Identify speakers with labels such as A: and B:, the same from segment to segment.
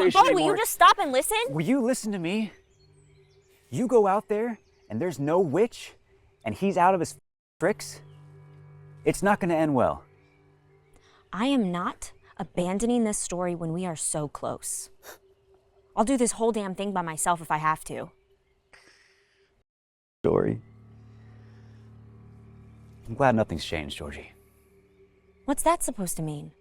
A: conversation
B: Bo, will
A: anymore.
B: you just stop and listen?
A: Will you listen to me? You go out there and there's no witch and he's out of his tricks, it's not gonna end well.
B: I am not abandoning this story when we are so close. I'll do this whole damn thing by myself if I have to.
A: Story. I'm glad nothing's changed, Georgie.
B: What's that supposed to mean?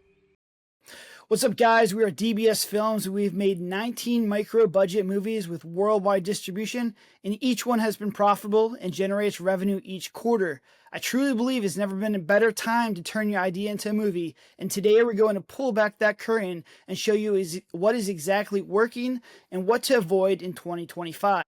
C: What's up, guys? We are DBS Films. We've made 19 micro-budget movies with worldwide distribution, and each one has been profitable and generates revenue each quarter. I truly believe it's never been a better time to turn your idea into a movie, and today we're going to pull back that curtain and show you what is exactly working and what to avoid in 2025.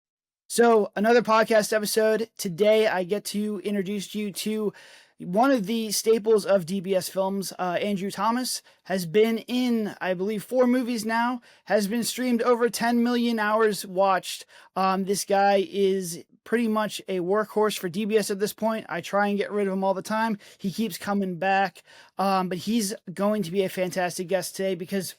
C: So, another podcast episode. Today I get to introduce you to one of the staples of DBS Films. Andrew Thomas has been in, I believe, 4 movies now, has been streamed over 10 million hours watched. This guy is pretty much a workhorse for DBS at this point. I try and get rid of him all the time. He keeps coming back, but he's going to be a fantastic guest today because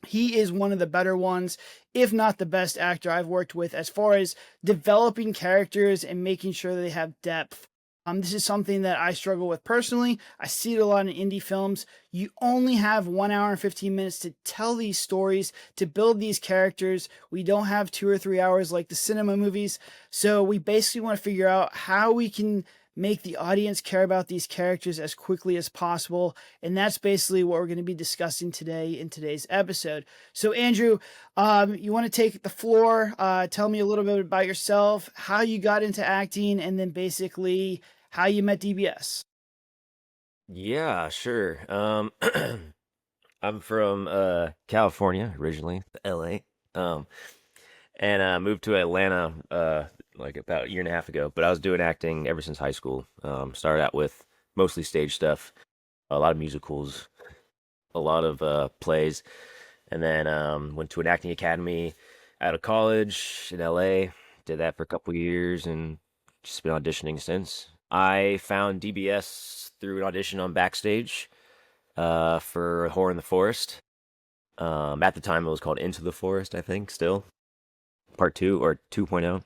C: he is one of the better ones, if not the best actor I've worked with as far as developing characters and making sure they have depth. This is something that I struggle with personally. I see it a lot in indie films. You only have 1 hour and 15 minutes to tell these stories, to build these characters. We don't have 2 or 3 hours like the cinema movies. So we basically want to figure out how we can make the audience care about these characters as quickly as possible. And that's basically what we're going to be discussing today in today's episode. So Andrew, you want to take the floor, tell me a little bit about yourself, how you got into acting, and then basically how you met DBS.
D: Yeah, sure. I'm from California originally, LA. And I moved to Atlanta like about a year and a half ago. But I was doing acting ever since high school. Started out with mostly stage stuff, a lot of musicals, a lot of plays, and then went to an acting academy out of college in LA. Did that for a couple years and just been auditioning since. I found DBS through an audition on Backstage for Horror in the Forest. At the time, it was called Into the Forest, I think, still. Part 2 or 2.0.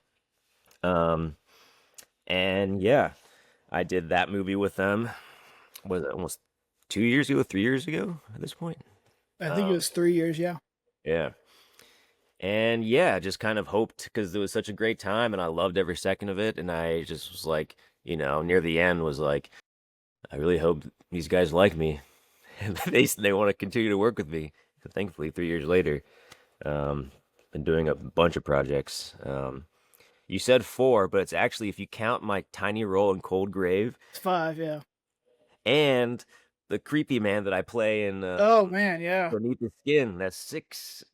D: And yeah, I did that movie with them. Was it almost 2 years ago, 3 years ago at this point?
C: I think it was 3 years, yeah.
D: Yeah. And yeah, just kind of hoped because it was such a great time and I loved every second of it. And I just was like, near the end was like, I really hope these guys like me. They want to continue to work with me. So thankfully, 3 years later, been doing a bunch of projects. You said 4, but it's actually, if you count my tiny role in Cold Grave.
C: It's 5, yeah.
D: And the creepy man that I play in
C: Oh, man, yeah.
D: Beneath the Skin, that's 6.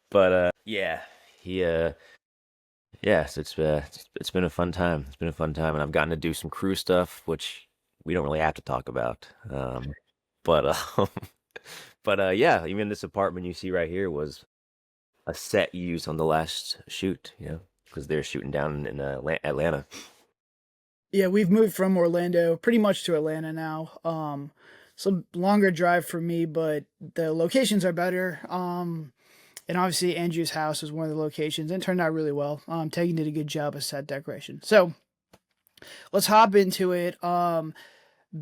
D: But yeah, yes, it's been a fun time. It's been a fun time, and I've gotten to do some crew stuff, which we don't really have to talk about. But yeah, even this apartment you see right here was a set used on the last shoot, because they're shooting down in Atlanta.
C: Yeah, we've moved from Orlando pretty much to Atlanta now. It's a longer drive for me, but the locations are better. And obviously Andrew's house is one of the locations and it turned out really well. Tegan did a good job of set decoration. So let's hop into it.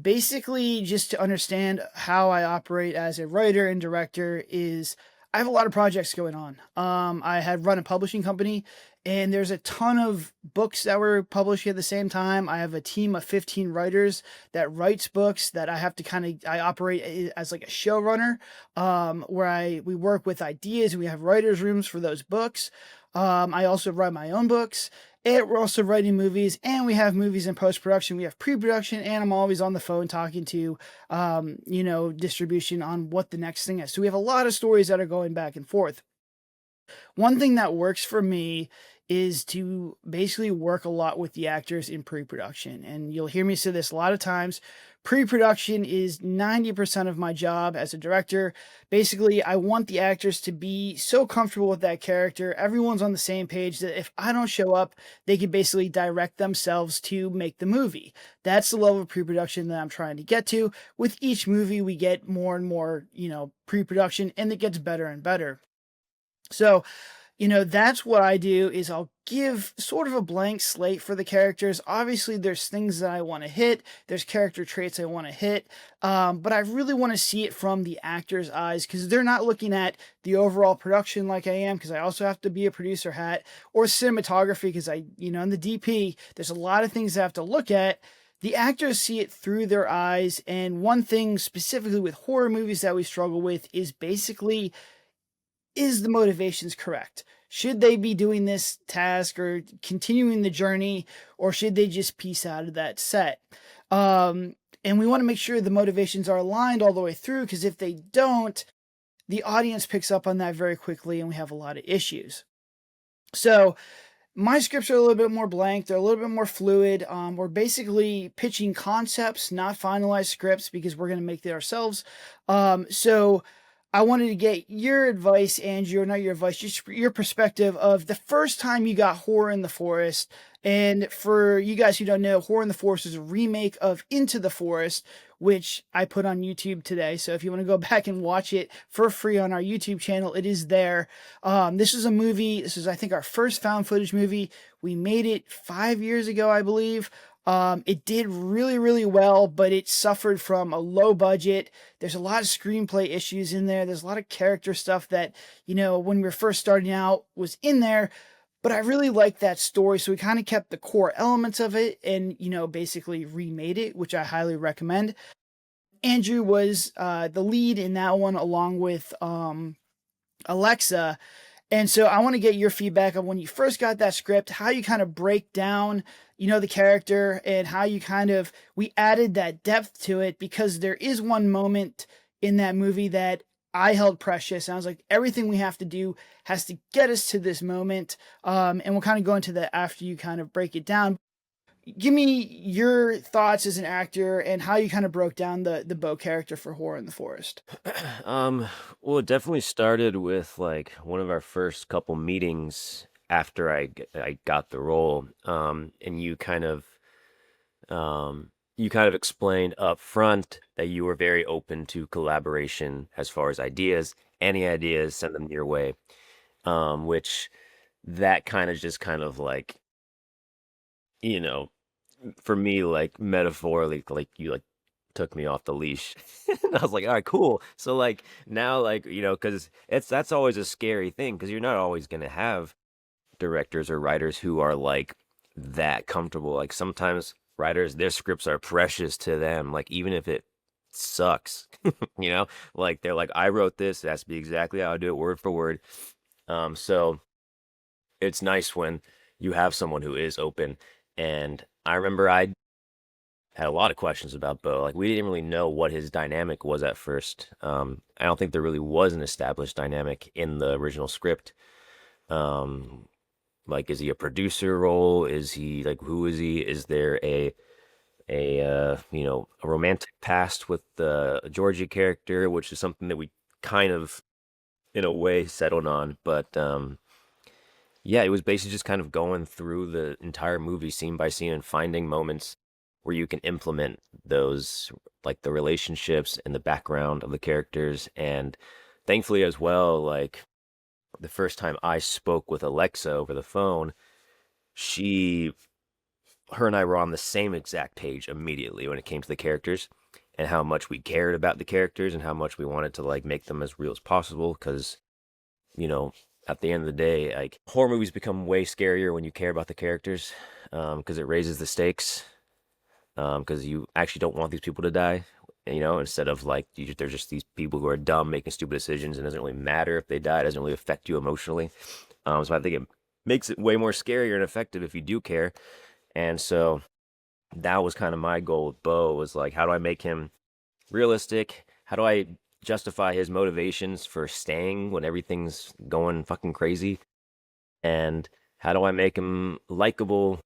C: Basically, just to understand how I operate as a writer and director is I have a lot of projects going on. I had run a publishing company and there's a ton of books that we're publishing at the same time. I have a team of 15 writers that writes books that I have to I operate as like a showrunner, where we work with ideas and we have writers' rooms for those books. I also write my own books. And we're also writing movies, and we have movies in post-production. We have pre-production, and I'm always on the phone talking to, distribution on what the next thing is. So we have a lot of stories that are going back and forth. One thing that works for me is to basically work a lot with the actors in pre-production. And you'll hear me say this a lot of times. Pre-production is 90% of my job as a director. Basically, I want the actors to be so comfortable with that character. Everyone's on the same page that if I don't show up, they can basically direct themselves to make the movie. That's the level of pre-production that I'm trying to get to. With each movie, we get more and more, pre-production, and it gets better and better. So, that's what I do is I'll give sort of a blank slate for the characters. Obviously, there's things that I want to hit. There's character traits I want to hit. But I really want to see it from the actor's eyes because they're not looking at the overall production like I am, because I also have to be a producer hat, or cinematography because in the DP, there's a lot of things I have to look at. The actors see it through their eyes. And one thing specifically with horror movies that we struggle with is basically, is the motivations correct? Should they be doing this task or continuing the journey, or should they just piece out of that set? And we want to make sure the motivations are aligned all the way through, because if they don't, the audience picks up on that very quickly and we have a lot of issues. So my scripts are a little bit more blank. They're a little bit more fluid. We're basically pitching concepts, not finalized scripts, because we're going to make it ourselves. So I wanted to get your advice, Andrew, or not your advice, just your perspective of the first time you got Horror in the Forest. And for you guys who don't know, Horror in the Forest is a remake of Into the Forest, which I put on YouTube today. So if you want to go back and watch it for free on our YouTube channel, it is there. This is a movie. This is, I think, our first found footage movie. We made it 5 years ago, I believe. It did really, really well, but it suffered from a low budget. There's a lot of screenplay issues in there. There's a lot of character stuff that, when we were first starting out was in there, but I really liked that story. So we kind of kept the core elements of it and, basically remade it, which I highly recommend. Andrew was the lead in that one along with Alexa. And so I want to get your feedback on when you first got that script, how you kind of break down, the character, and how you we added that depth to it, because there is one moment in that movie that I held precious. And I was like, everything we have to do has to get us to this moment. And we'll kind of go into that after you kind of break it down. Give me your thoughts as an actor and how you kind of broke down the Bo character for Horror in the Forest.
D: Well, it definitely started with like one of our first couple meetings after I got the role. And you kind of explained up front that you were very open to collaboration as far as ideas. Any ideas, send them your way. Which that kind of like, for me, like metaphorically, like you like took me off the leash. And I was like, all right, cool. So like now, like, because that's always a scary thing, because you're not always gonna have directors or writers who are like that comfortable. Like sometimes writers, their scripts are precious to them, like even if it sucks, like they're like, I wrote this, it has to be exactly how I do it, word for word. So it's nice when you have someone who is open. And I remember I had a lot of questions about Bo. Like we didn't really know what his dynamic was at first. I don't think there really was an established dynamic in the original script. Like, is he a producer role? Is he like, who is he? Is there a romantic past with the Georgie character, which is something that we kind of, in a way, settled on. But yeah, it was basically just kind of going through the entire movie scene by scene and finding moments where you can implement those, like the relationships and the background of the characters. And thankfully as well, like the first time I spoke with Alexa over the phone, her and I were on the same exact page immediately when it came to the characters and how much we cared about the characters and how much we wanted to like make them as real as possible. Because, at the end of the day, like horror movies become way scarier when you care about the characters, because it raises the stakes, because you actually don't want these people to die, instead of like they're just these people who are dumb making stupid decisions, and it doesn't really matter if they die. It doesn't really affect you emotionally. So I think it makes it way more scarier and effective if you do care. And so that was kind of my goal with Bo, was like, how do I make him realistic? How do I justify his motivations for staying when everything's going fucking crazy? And how do I make him likable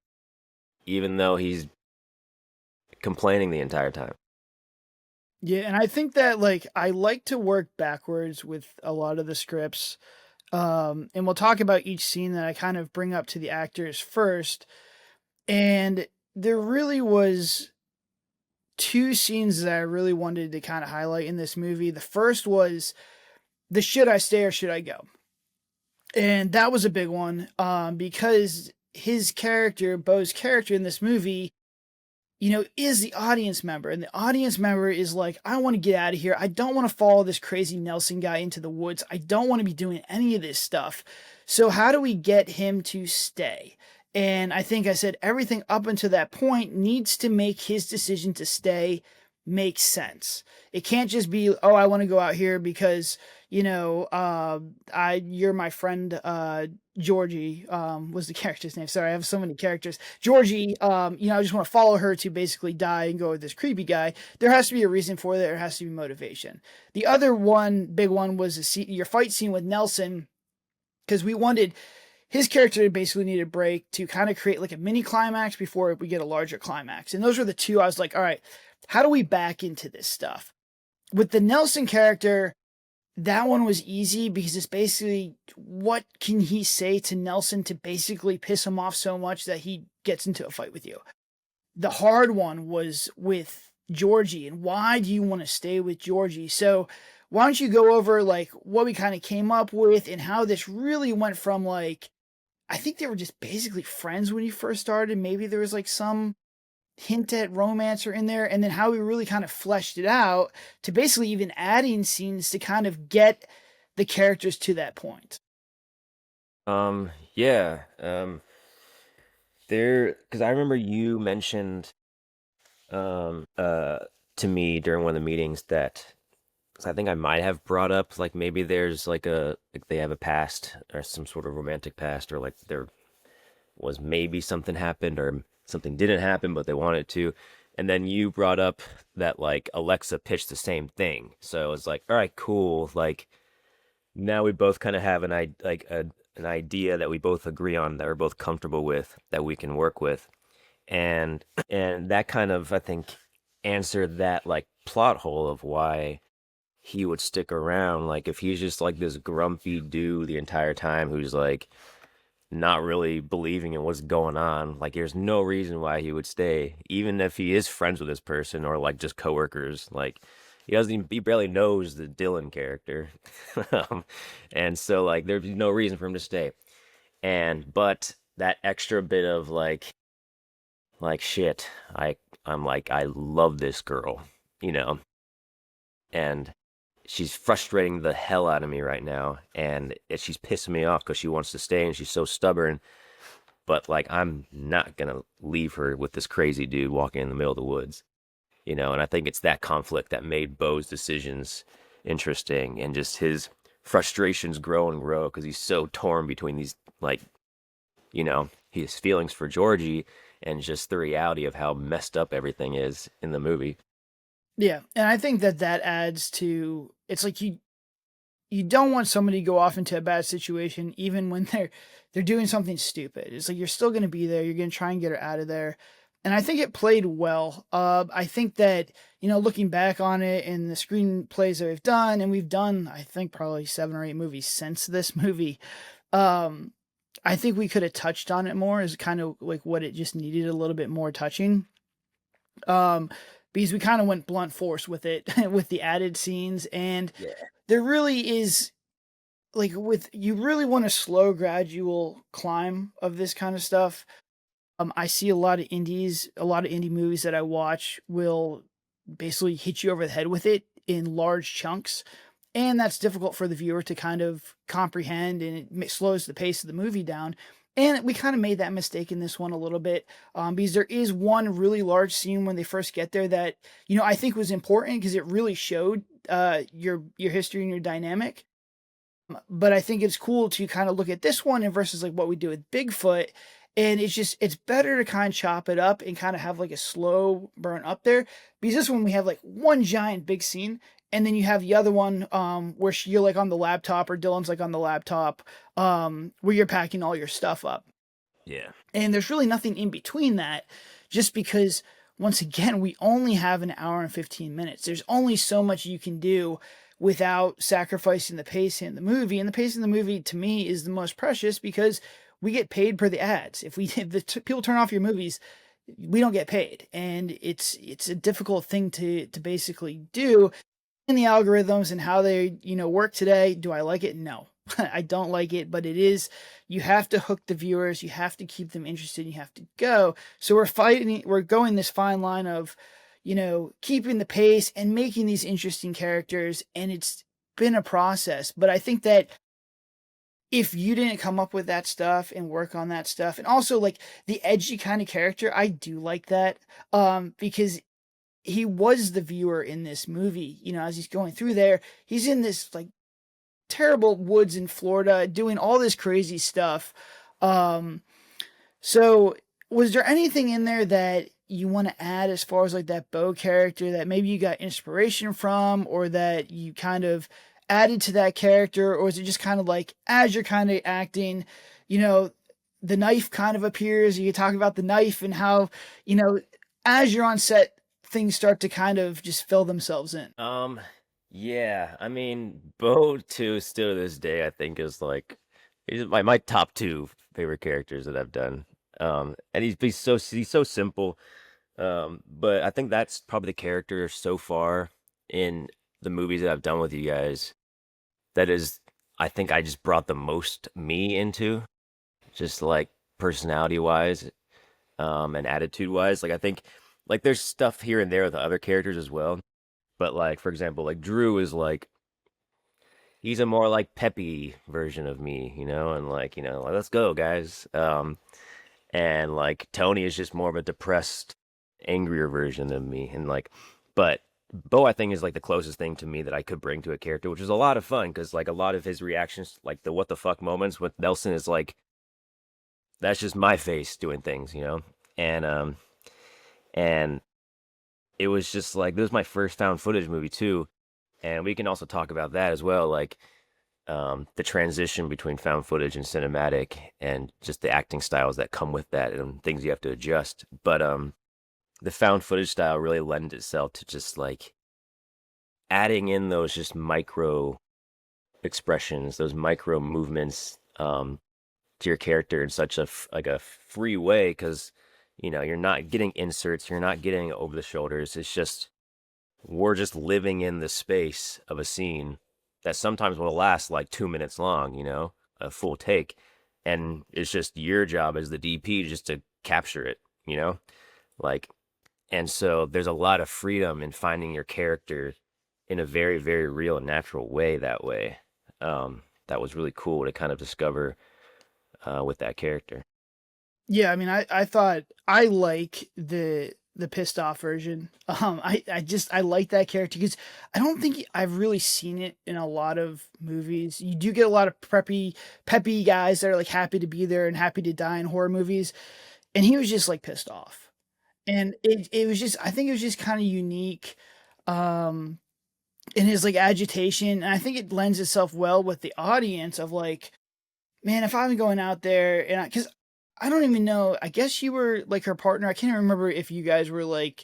D: even though he's complaining the entire time?
C: Yeah, and I think that like I like to work backwards with a lot of the scripts. And we'll talk about each scene that I kind of bring up to the actors first. And there really was two scenes that I really wanted to kind of highlight in this movie. The first was the should I stay or should I go? And that was a big one because his character, Bo's character in this movie, is the audience member. And the audience member is like, I want to get out of here. I don't want to follow this crazy Nelson guy into the woods. I don't want to be doing any of this stuff. So how do we get him to stay? And I think I said everything up until that point needs to make his decision to stay make sense. It can't just be, oh, I want to go out here because, you're my friend, Georgie, was the character's name. Sorry, I have so many characters. Georgie, I just want to follow her to basically die and go with this creepy guy. There has to be a reason for that. There has to be motivation. The other one, big one, was your fight scene with Nelson, because we wanted his character to basically need a break to kind of create like a mini climax before we get a larger climax. And those were the two I was like, all right, how do we back into this stuff? With the Nelson character, that one was easy because it's basically what can he say to Nelson to basically piss him off so much that he gets into a fight with you. The hard one was with Georgie, and why do you want to stay with Georgie? So why don't you go over like what we kind of came up with and how this really went from like, I think they were just basically friends when you first started. Maybe there was like some hint at romance or in there, and then how we really kind of fleshed it out to basically even adding scenes to kind of get the characters to that point.
D: Yeah. Because I remember you mentioned to me during one of the meetings that, 'cause I think I might have brought up like maybe there's like they have a past or some sort of romantic past, or like there was maybe something happened or something didn't happen but they wanted to. And then you brought up that like Alexa pitched the same thing, so it was like, all right, cool, like now we both kind of have an idea that we both agree on, that we're both comfortable with, that we can work with. And that kind of, I think, answered that like plot hole of why he would stick around. Like if he's just like this grumpy dude the entire time who's like not really believing in what's going on, like there's no reason why he would stay, even if he is friends with this person or like just coworkers. Like he barely knows the Dylan character. And so like there's no reason for him to stay. But that extra bit of shit, I'm like, I love this girl, and she's frustrating the hell out of me right now, and she's pissing me off because she wants to stay and she's so stubborn. But like, I'm not gonna leave her with this crazy dude walking in the middle of the woods, And I think it's that conflict that made Bo's decisions interesting, and just his frustrations grow and grow because he's so torn between these his feelings for Georgie and just the reality of how messed up everything is in the movie.
C: Yeah, and I think that adds to, it's like you don't want somebody to go off into a bad situation even when they're doing something stupid. It's like you're still going to be there. You're going to try and get her out of there. And I think it played well. I think that, looking back on it and the screenplays that we've done, and we've done, I think, probably 7 or 8 movies since this movie, I think we could have touched on it more as kind of like what it just needed a little bit more touching. Because we kind of went blunt force with it, with the added scenes. And there really is, like, you really want a slow, gradual climb of this kind of stuff. I see a lot of indie movies that I watch will basically hit you over the head with it in large chunks. And that's difficult for the viewer to kind of comprehend, and it slows the pace of the movie down. And we kind of made that mistake in this one a little bit, because there is one really large scene when they first get there that, I think was important because it really showed your history and your dynamic. But I think it's cool to kind of look at this one and versus like what we do with Bigfoot. And it's better to kind of chop it up and kind of have like a slow burn up there, because this one we have like one giant big scene. And then you have the other one where you're like on the laptop, or Dylan's like on the laptop, where you're packing all your stuff up.
D: Yeah.
C: And there's really nothing in between that, just because, once again, we only have an hour and 15 minutes. There's only so much you can do without sacrificing the pace in the movie. And the pace in the movie, to me, is the most precious because we get paid per the ads. If people turn off your movies, we don't get paid. And it's a difficult thing to basically do. In the algorithms and how they, work today, do I like it? No. I don't like it, but you have to hook the viewers, you have to keep them interested, you have to go. So we're going this fine line of, keeping the pace and making these interesting characters, and it's been a process. But I think that if you didn't come up with that stuff and work on that stuff, and also like the edgy kind of character, I do like that, because he was the viewer in this movie, as he's going through there, he's in this like terrible woods in Florida doing all this crazy stuff. So was there anything in there that you want to add as far as like that Bo character that maybe you got inspiration from, or that you kind of added to that character? Or is it just kind of like, as you're kind of acting, the knife kind of appears, you talk about the knife and how, as you're on set, things start to kind of just fill themselves in?
D: Yeah, I mean, Bo too, still to this day, I think is like he's my top two favorite characters that I've done. And he's so simple. But I think that's probably the character so far in the movies that I've done with you guys. That is, I think I just brought the most me into, just like personality wise, and attitude wise. Like I think, like there's stuff here and there with the other characters as well. But like, for example, like Drew is like he's a more like peppy version of me, and like, like, let's go, guys. And like Tony is just more of a depressed, angrier version of me. And like, but Bo, I think, is like the closest thing to me that I could bring to a character, which is a lot of fun because like a lot of his reactions, like the what the fuck moments with Nelson, is like that's just my face doing things, and it was just like this was my first found footage movie too, and we can also talk about that as well, like the transition between found footage and cinematic, and just the acting styles that come with that and things you have to adjust. But the found footage style really lends itself to just like adding in those just micro expressions, those micro movements to your character in such a free way, because you're not getting inserts, you're not getting over the shoulders. It's just we're just living in the space of a scene that sometimes will last like 2 minutes long, a full take, and it's just your job as the DP just to capture it, like. And so there's a lot of freedom in finding your character in a very, very real and natural way that way. That was really cool to kind of discover with that character.
C: Yeah, I mean, I thought I like the pissed off version. I like that character because I don't think I've really seen it in a lot of movies. You do get a lot of peppy guys that are like happy to be there and happy to die in horror movies, and he was just like pissed off. And it was just, I think it was just kind of unique, in his like agitation. And I think it lends itself well with the audience of like, man, if I'm going out there and cause I don't even know, I guess you were like her partner. I can't remember if you guys were like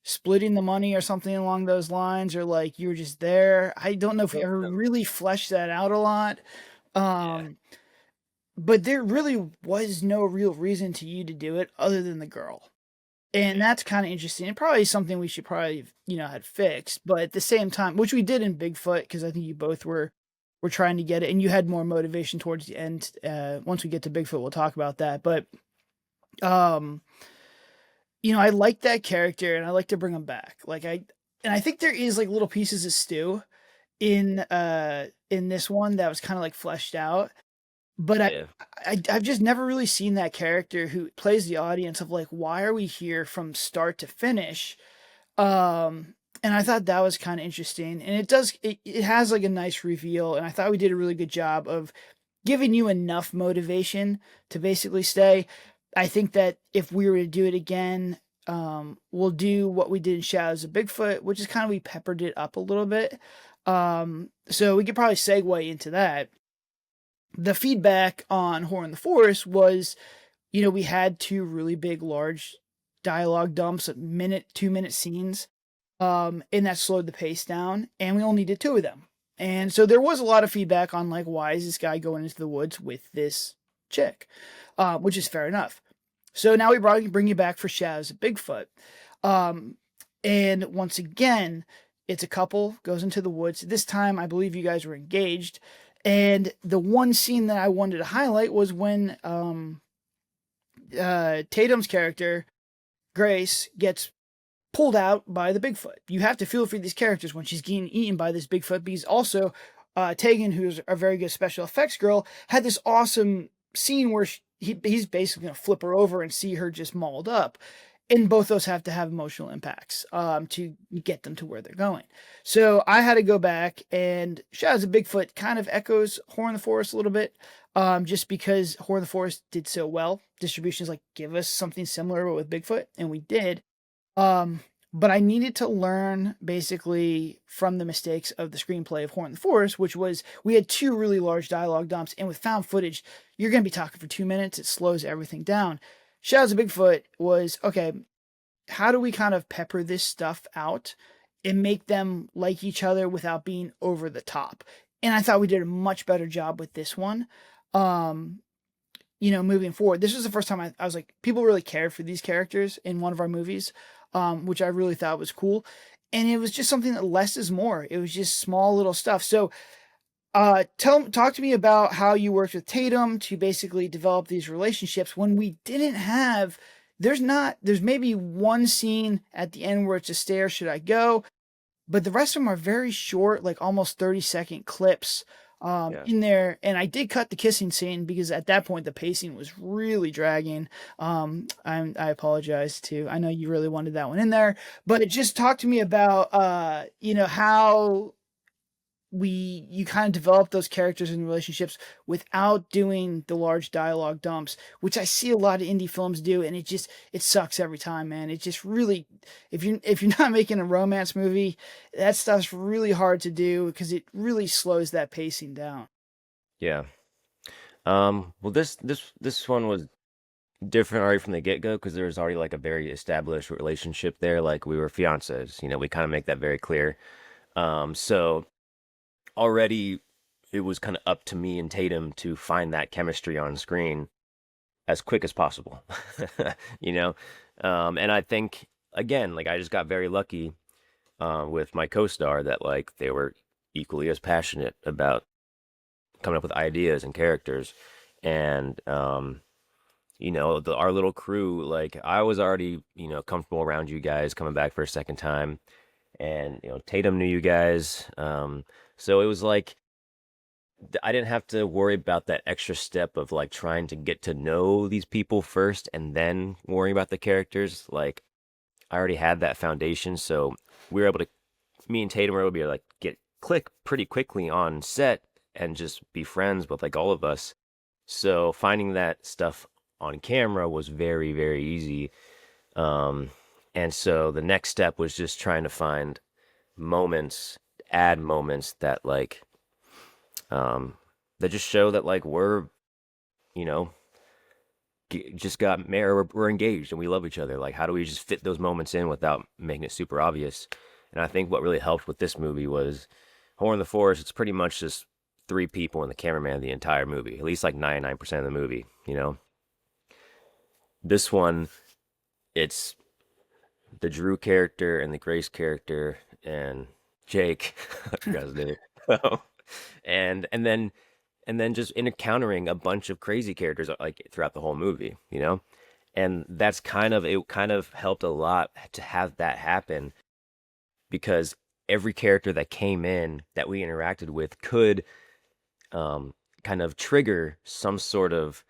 C: splitting the money or something along those lines, or like you were just there. I don't know if we ever really fleshed that out a lot. But there really was no real reason to you to do it other than the girl. And that's kind of interesting. And probably something we should probably, had fixed. But at the same time, which we did in Bigfoot, because I think you both were trying to get it, and you had more motivation towards the end. Once we get to Bigfoot, we'll talk about that. But, I like that character, and I like to bring him back. And I think there is like little pieces of stew in this one that was kind of like fleshed out. But I've just never really seen that character who plays the audience of like, why are we here from start to finish? And I thought that was kind of interesting. And it has like a nice reveal. And I thought we did a really good job of giving you enough motivation to basically stay. I think that if we were to do it again, we'll do what we did in Shadows of Bigfoot, which is kind of, we peppered it up a little bit. So we could probably segue into that. The feedback on Horror in the Forest was we had two really big, large dialogue dumps, 2-minute scenes, and that slowed the pace down, and we only did two of them. And so there was a lot of feedback on like, why is this guy going into the woods with this chick? Which is fair enough. So now we bring you back for 𝐿𝐮𝐬𝐫𝐞𝐿. And once again, it's a couple goes into the woods. This time, I believe you guys were engaged. And the one scene that I wanted to highlight was when Tatum's character, Grace, gets pulled out by the Bigfoot. You have to feel for these characters when she's getting eaten by this Bigfoot, because also Tegan, who's a very good special effects girl, had this awesome scene where he's basically going to flip her over and see her just mauled up. And both those have to have emotional impacts to get them to where they're going. So I had to go back, and 𝐿𝐮𝐬𝐵𝐽𝐿 kind of echoes Whore in the Forest a little bit, just because Whore in the Forest did so well. Distribution is like, give us something similar but with Bigfoot, and we did. But I needed to learn basically from the mistakes of the screenplay of Whore in the Forest, which was we had two really large dialogue dumps, and with found footage, you're going to be talking for 2 minutes. It slows everything down. 𝐿𝐮𝐬𝐵𝐽𝐿 was, okay, how do we kind of pepper this stuff out and make them like each other without being over the top? And I thought we did a much better job with this one. Moving forward, this was the first time I was like, people really cared for these characters in one of our movies, which I really thought was cool. And it was just something that less is more. It was just small little stuff. So talk to me about how you worked with Tatum to basically develop these relationships when we didn't have, there's maybe one scene at the end where it's a stare, should I go? But the rest of them are very short, like almost 30-second clips in there. And I did cut the kissing scene because at that point the pacing was really dragging. I apologize too. I know you really wanted that one in there, but just talk to me about, how you kind of develop those characters and relationships without doing the large dialogue dumps, which I see a lot of indie films do, and it sucks every time, man. It just really, if you're not making a romance movie, that stuff's really hard to do because it really slows that pacing down.
D: Yeah. Well, this one was different already from the get-go because there was already like a very established relationship there. Like we were fiancés, we kind of make that very clear. So already it was kind of up to me and Tatum to find that chemistry on screen as quick as possible. And I think again, like I just got very lucky with my co-star that like they were equally as passionate about coming up with ideas and characters. And our little crew, like I was already comfortable around you guys coming back for a second time, and Tatum knew you guys, so it was like I didn't have to worry about that extra step of like trying to get to know these people first and then worrying about the characters. Like I already had that foundation, so we were able to, me and Tatum were able to be like click pretty quickly on set and just be friends with like all of us. So finding that stuff on camera was very, very easy. And so the next step was just trying to find add moments that like, that just show that like we're, just got married, we're engaged and we love each other. Like, how do we just fit those moments in without making it super obvious? And I think what really helped with this movie was Whore in the Forest. It's pretty much just 3 people and the cameraman the entire movie, at least like 99% of the movie, This one, it's the Drew character and the Grace character and Jake, I forgot his name. and then just encountering a bunch of crazy characters like throughout the whole movie, And that's it kind of helped a lot to have that happen, because every character that came in that we interacted with could kind of trigger some sort of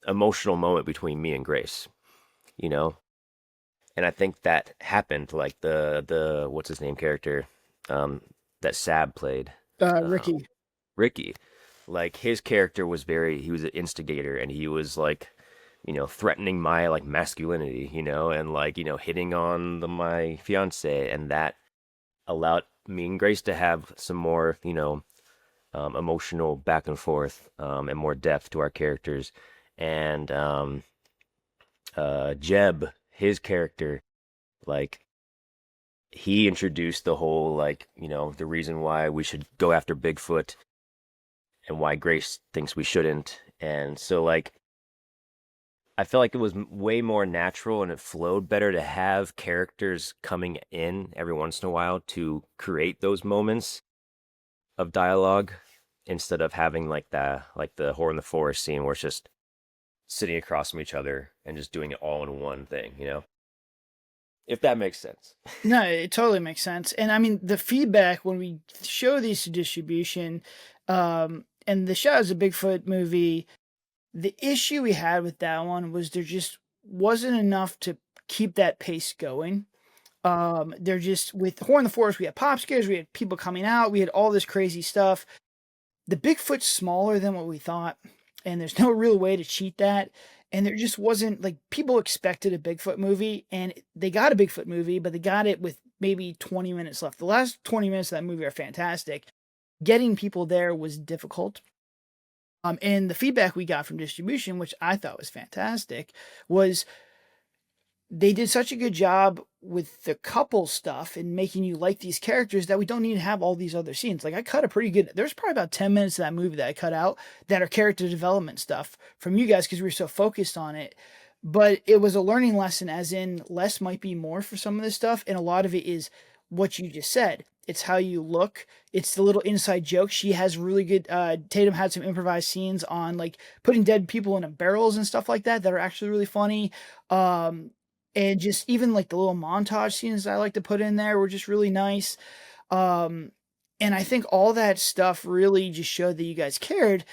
D: emotional moment between me and Grace, And I think that happened, like the what's his name character that Sab played, Ricky. Like his character was he was an instigator, and he was like, threatening my like masculinity, and like, hitting on my fiance, and that allowed me and Grace to have some more, emotional back and forth, and more depth to our characters. And Jeb, his character, like he introduced the whole like, the reason why we should go after Bigfoot and why Grace thinks we shouldn't. And so like I felt like it was way more natural and it flowed better to have characters coming in every once in a while to create those moments of dialogue instead of having like the horror in the forest scene where it's just sitting across from each other and just doing it all in one thing, if that makes sense.
C: No, it totally makes sense. And I mean, the feedback when we show these to distribution, and the show is a Bigfoot movie, the issue we had with that one was there just wasn't enough to keep that pace going. They're just with Horror in the Forest, we had pop scares, we had people coming out, we had all this crazy stuff. The Bigfoot's smaller than what we thought, and there's no real way to cheat that. And there just wasn't like people expected a Bigfoot movie, and they got a Bigfoot movie, but they got it with maybe 20 minutes left. The last 20 minutes of that movie are fantastic. Getting people there was difficult. And the feedback we got from distribution, which I thought was fantastic, was they did such a good job with the couple stuff and making you like these characters that we don't need to have all these other scenes. Like I cut a pretty good, there's probably about 10 minutes of that movie that I cut out that are character development stuff from you guys because we were so focused on it. But it was a learning lesson, as in less might be more for some of this stuff. And a lot of it is what you just said. It's how you look. It's the little inside joke. She has really good, Tatum had some improvised scenes on like putting dead people in barrels and stuff like that are actually really funny. And just even like the little montage scenes I like to put in there were just really nice. And I think all that stuff really just showed that you guys cared.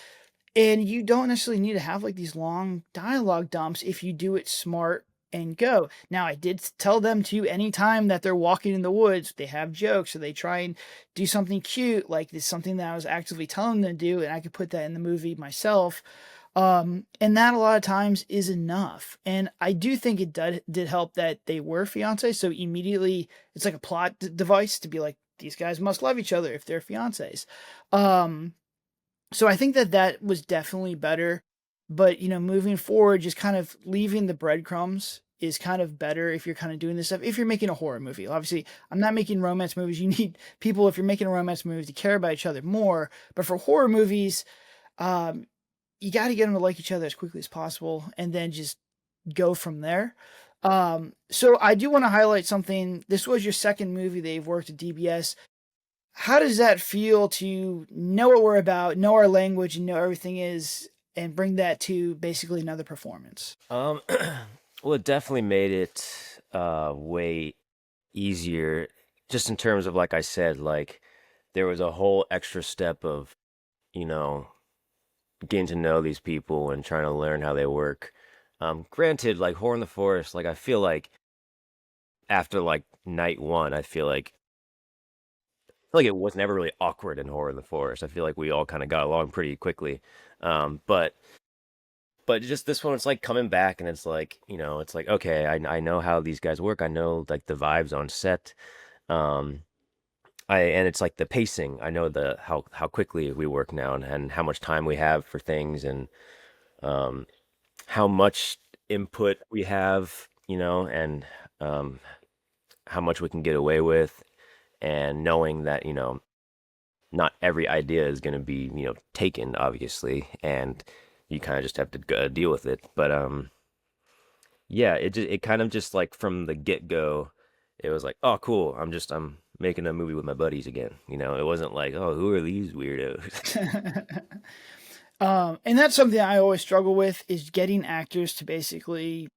C: And you don't necessarily need to have like these long dialogue dumps if you do it smart and go. Now, I did tell them to anytime that they're walking in the woods, they have jokes or they try and do something cute. Like this something that I was actively telling them to do, and I could put that in the movie myself. And that a lot of times is enough. And I do think it did help that they were fiancés. So immediately it's like a plot device to be like, these guys must love each other if they're fiancés. So I think that was definitely better. But, moving forward, just kind of leaving the breadcrumbs is kind of better if you're kind of doing this stuff. If you're making a horror movie, obviously, I'm not making romance movies. You need people, if you're making a romance movie, to care about each other more. But for horror movies, you got to get them to like each other as quickly as possible and then just go from there. So I do want to highlight something. This was your second movie that you've worked at DBS. How does that feel to know what we're about, know our language, and know everything is, and bring that to basically another performance?
D: Well, it definitely made it way easier, just in terms of, like I said, like there was a whole extra step of, getting to know these people and trying to learn how they work. Granted, like Horror in the Forest, like I feel like after like night one, I feel like it was never really awkward in Horror in the Forest. I feel like we all kind of got along pretty quickly. But just this one, it's like coming back and it's like, it's like, okay, I know how these guys work. I know like the vibes on set. And it's like the pacing. I know how quickly we work now and how much time we have for things and how much input we have, and how much we can get away with, and knowing that, not every idea is going to be, taken, obviously, and you kind of just have to deal with it. But yeah, it kind of just like from the get-go, it was like, oh, cool. I'm making a movie with my buddies again. It wasn't like, oh, who are these weirdos?
C: And that's something I always struggle with, is getting actors to basically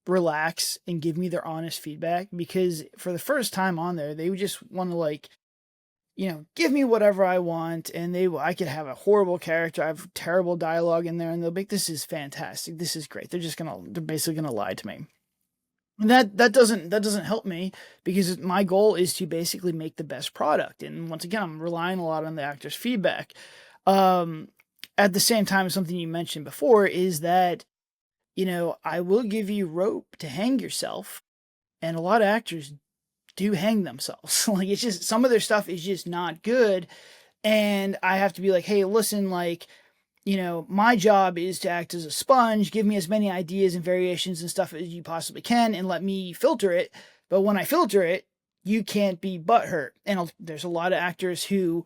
C: relax and give me their honest feedback, because for the first time on there, they would just want to like, give me whatever I want, and I could have a horrible character, I have terrible dialogue in there, and they'll be like, this is fantastic, this is great. They're basically gonna lie to me. And that doesn't help me, because my goal is to basically make the best product. And once again, I'm relying a lot on the actor's feedback. At the same time, something you mentioned before is that, I will give you rope to hang yourself. And a lot of actors do hang themselves. Like, it's just, some of their stuff is just not good. and I have to be like, hey, listen, like, my job is to act as a sponge, give me as many ideas and variations and stuff as you possibly can, and let me filter it. But when I filter it, you can't be butthurt. And there's a lot of actors who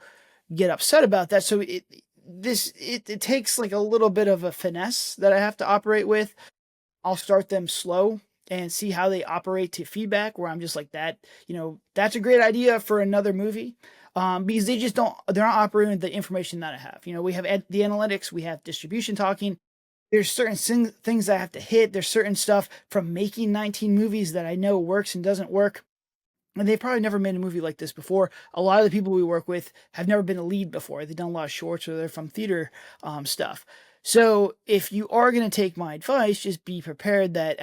C: get upset about that. So it takes like a little bit of a finesse that I have to operate with. I'll start them slow and see how they operate to feedback, where I'm just like, that's a great idea for another movie. Because they're not operating with the information that I have. We have the analytics, we have distribution talking. There's certain things I have to hit. There's certain stuff from making 19 movies that I know works and doesn't work. And they've probably never made a movie like this before. A lot of the people we work with have never been a lead before. They've done a lot of shorts, or they're from theater stuff. So if you are going to take my advice, just be prepared that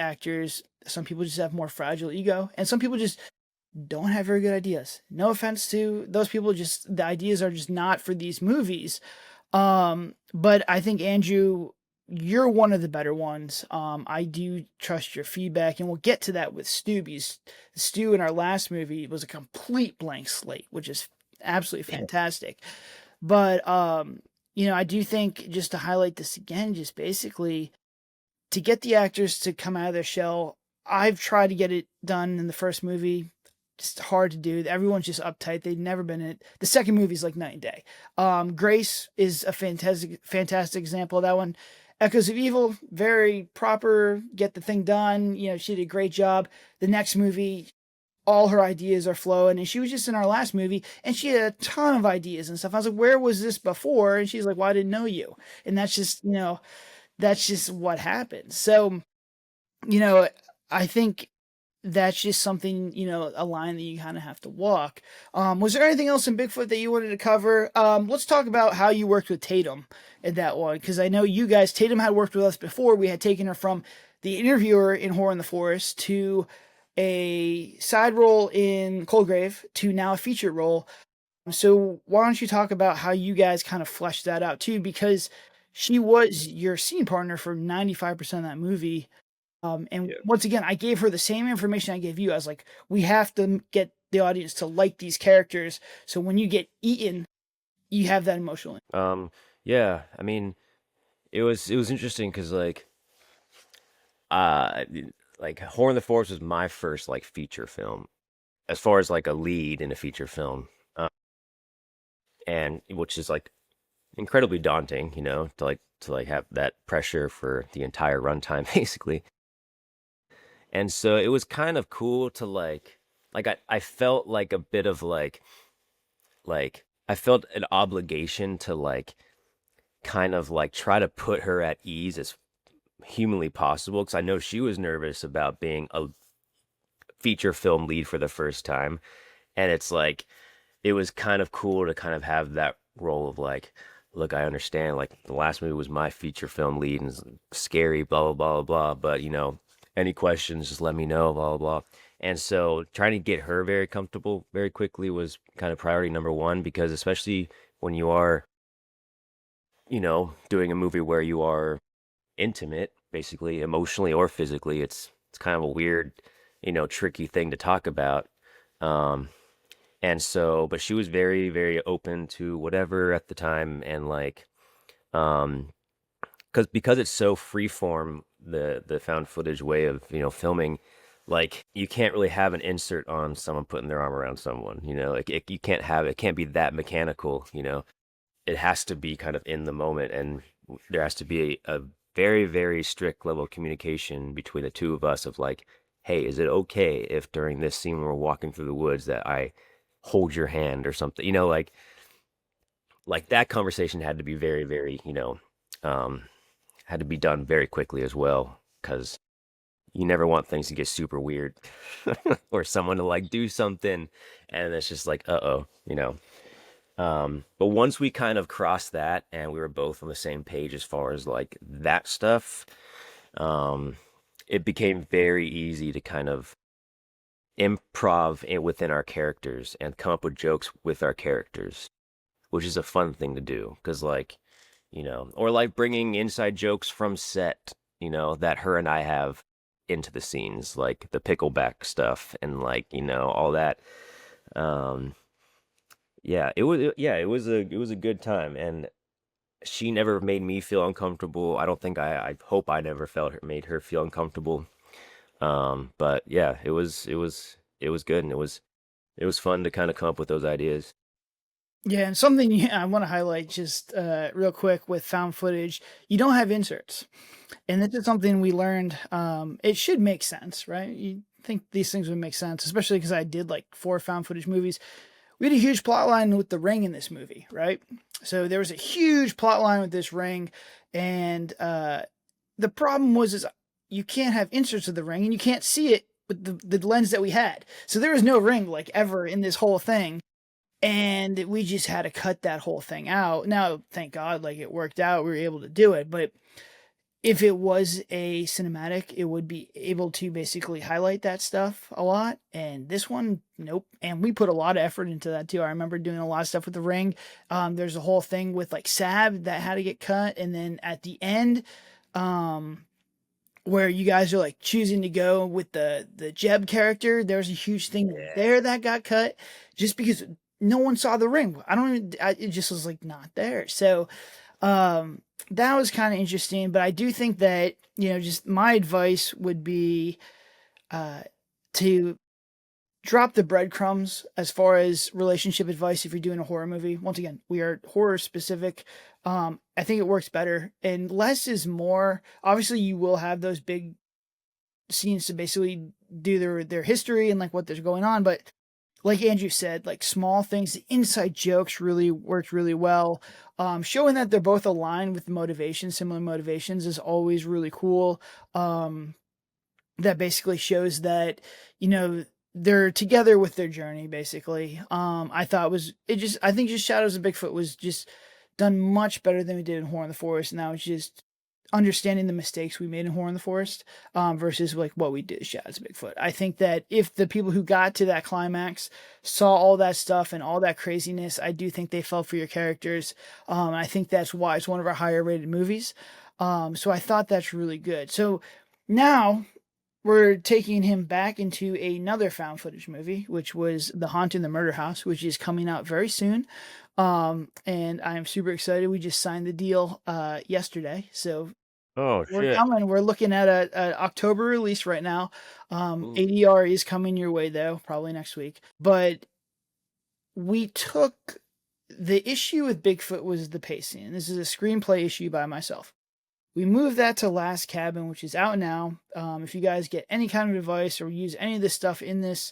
C: some people just have more fragile ego, and some people just don't have very good ideas. No offense to those people, just the ideas are just not for these movies. But I think, Andrew, you're one of the better ones. I do trust your feedback, and we'll get to that with Stu, because Stu in our last movie was a complete blank slate, which is absolutely fantastic. But I do think, just to highlight this again, just basically to get the actors to come out of their shell. I've tried to get it done in the first movie. Just hard to do. Everyone's just uptight. They've never been in it. The second movie is like night and day. Grace is a fantastic example of that one. Echoes of Evil, very proper, get the thing done. She did a great job. The next movie, all her ideas are flowing. And she was just in our last movie, and she had a ton of ideas and stuff. I was like, where was this before? And she's like, well, I didn't know you. And that's just, that's just what happened. So, I think that's just something, a line that you kind of have to walk. Was there anything else in Bigfoot that you wanted to cover? Let's talk about how you worked with Tatum in that one, because I know you guys, Tatum had worked with us before. We had taken her from the interviewer in Horror in the Forest to a side role in Coldgrave to now a feature role. So why don't you talk about how you guys kind of fleshed that out too, because she was your scene partner for 95% of that movie. Once again, I gave her the same information I gave you. I was like, we have to get the audience to like these characters, so when you get eaten, you have that emotional.
D: Yeah, I mean, it was interesting because like Horror in the Forest was my first like feature film, as far as like a lead in a feature film, and which is like incredibly daunting, to have that pressure for the entire runtime basically. And so it was kind of cool to I felt like a bit of like I felt an obligation to kind of try to put her at ease as humanly possible, because I know she was nervous about being a feature film lead for the first time. And it's like, it was kind of cool to kind of have that role of look, I understand, the last movie was my feature film lead and it's scary, blah, blah, blah, blah, but any questions, just let me know, blah, blah, blah. And so trying to get her very comfortable very quickly was kind of priority number one, because especially when you are, doing a movie where you are intimate, basically, emotionally or physically, it's kind of a weird, tricky thing to talk about. And so, but she was very, very open to whatever at the time. And because it's so freeform, the found footage way of filming, you can't really have an insert on someone putting their arm around someone, you can't have it can't be that mechanical. It has to be kind of in the moment, and there has to be a very, very strict level of communication between the two of us of hey, is it okay if during this scene when we're walking through the woods that I hold your hand or something, that conversation had to be very, very, had to be done very quickly as well, because you never want things to get super weird or someone to do something and it's just uh-oh. But once we kind of crossed that and we were both on the same page as far as that stuff, it became very easy to kind of improv within our characters and come up with jokes with our characters, which is a fun thing to do, because or bringing inside jokes from set, that her and I have into the scenes, like the pickleback stuff and all that. Yeah, it was a good time, and she never made me feel uncomfortable. I don't think I hope I never made her feel uncomfortable. But yeah, it was good, and it was fun to kind of come up with those ideas.
C: Yeah, and something I want to highlight just real quick with found footage, you don't have inserts. And this is something we learned. It should make sense, right? You think these things would make sense, especially because I did like 4 found footage movies. We had a huge plot line with the ring in this movie, right? So there was a huge plot line with this ring, and the problem was you can't have inserts of the ring, and you can't see it with the lens that we had. So there was no ring like ever in this whole thing, and we just had to cut that whole thing out. Now, thank God, like it worked out. We were able to do it, but if it was a cinematic, it would be able to basically highlight that stuff a lot. And this one, nope. And we put a lot of effort into that too. I remember doing a lot of stuff with the ring. There's a whole thing with like Sab that had to get cut. And then at the end, where you guys are like choosing to go with the Jeb character, there's a huge thing there that got cut just because no one saw the ring. It just was like not there. So, that was kind of interesting, but I do think that, just my advice would be to drop the breadcrumbs as far as relationship advice if you're doing a horror movie. Once again, we are horror specific. I think it works better, and less is more. Obviously, you will have those big scenes to basically do their history and like what there's going on, but like Andrew said, like small things, the inside jokes really worked really well. Showing that they're both aligned with similar motivations is always really cool. That basically shows that, they're together with their journey, basically. I think just Shadows of Bigfoot was just done much better than we did in Horror in the Forest. And that was just understanding the mistakes we made in Horror in the Forest versus like what we did in Shadows of Bigfoot. I think that if the people who got to that climax saw all that stuff and all that craziness, I do think they fell for your characters. I think that's why it's one of our higher rated movies. So I thought that's really good. So now we're taking him back into another found footage movie, which was The Haunt in the Murder House, which is coming out very soon. And I'm super excited. We just signed the deal yesterday, so
D: Oh
C: we're
D: shit.
C: coming. We're looking at a October release right now. ADR is coming your way though, probably next week. But we took the issue with Bigfoot was the pacing. This is a screenplay issue by myself. We moved that to Last Cabin, which is out now. If you guys get any kind of advice or use any of this stuff in this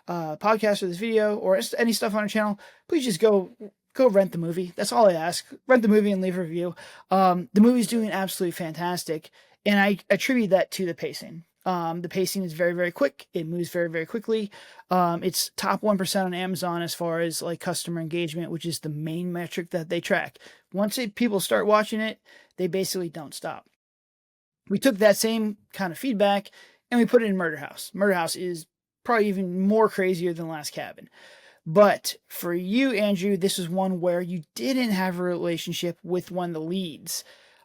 C: podcast or this video or any stuff on our channel, please just go rent the movie. That's all I ask. Rent the movie and leave a review. The movie's doing absolutely fantastic, and I attribute that to the pacing. The pacing is very, very quick. It moves very, very quickly. It's top 1% on Amazon as far as like customer engagement, which is the main metric that they track. Once people start watching it, they basically don't stop. We took that same kind of feedback and we put it in Murder House. Murder House is probably even more crazier than Last Cabin. But for you, Andrew, this is one where you didn't have a relationship with one of the leads.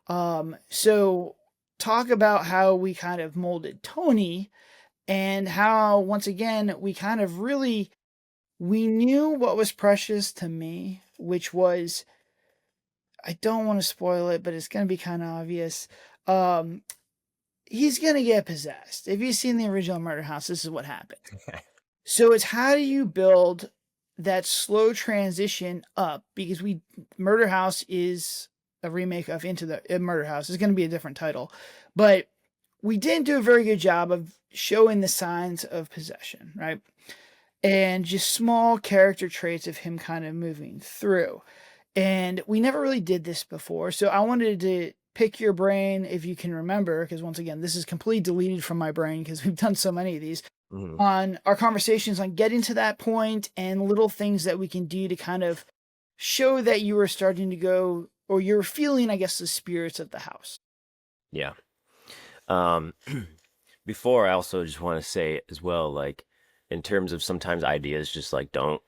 C: So talk about how we kind of molded Tony and how, once again, we kind of we knew what was precious to me, which was, I don't want to spoil it, but it's going to be kind of obvious. He's going to get possessed. If you've seen the original Murder House, this is what happened. So it's how do you build that slow transition up? Because Murder House is a remake of Into the Murder House. It's going to be a different title. But we didn't do a very good job of showing the signs of possession, right? And just small character traits of him kind of moving through. And we never really did this before. So I wanted to pick your brain if you can remember, because once again, this is completely deleted from my brain because we've done so many of these, on our conversations on getting to that point and little things that we can do to kind of show that you were starting to go, or you're feeling, I guess, the spirits of the house.
D: Yeah. Before, I also just want to say as well, like, in terms of sometimes ideas just like don't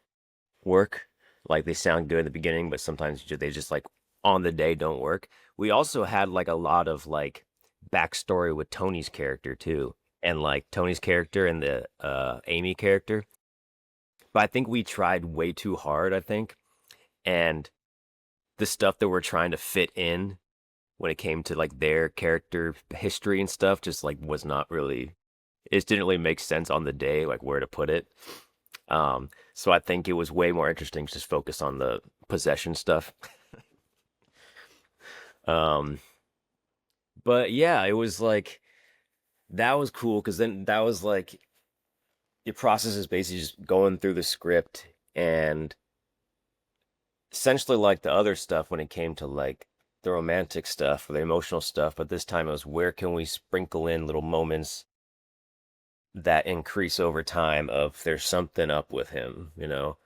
D: work. Like they sound good at the beginning, but sometimes they just like on the day don't work. We also had like a lot of like backstory with Tony's character too, and like Tony's character and the Amy character. But I think we tried way too hard, I think, and the stuff that we're trying to fit in when it came to like their character history and stuff just like was not really, it didn't really make sense on the day, like where to put it. So I think it was way more interesting to just focus on the possession stuff. Um, but yeah, it was like that was cool because then that was like your process is basically just going through the script and essentially like the other stuff when it came to like the romantic stuff or the emotional stuff, but this time it was where can we sprinkle in little moments that increase over time of there's something up with him, you know,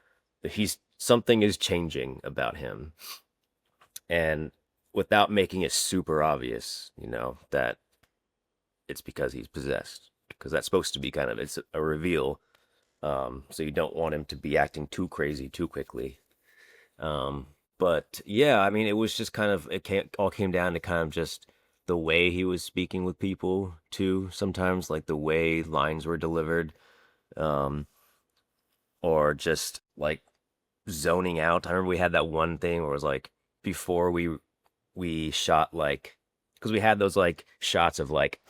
D: that he's something is changing about him, and without making it super obvious, you know, that it's because he's possessed, because that's supposed to be kind of it's a reveal. So you don't want him to be acting too crazy too quickly. But yeah, I mean, it was just kind of all came down to kind of just the way he was speaking with people too. Sometimes like the way lines were delivered, um, or just like zoning out. I remember we had that one thing where it was like before we shot like because we had those like shots of like,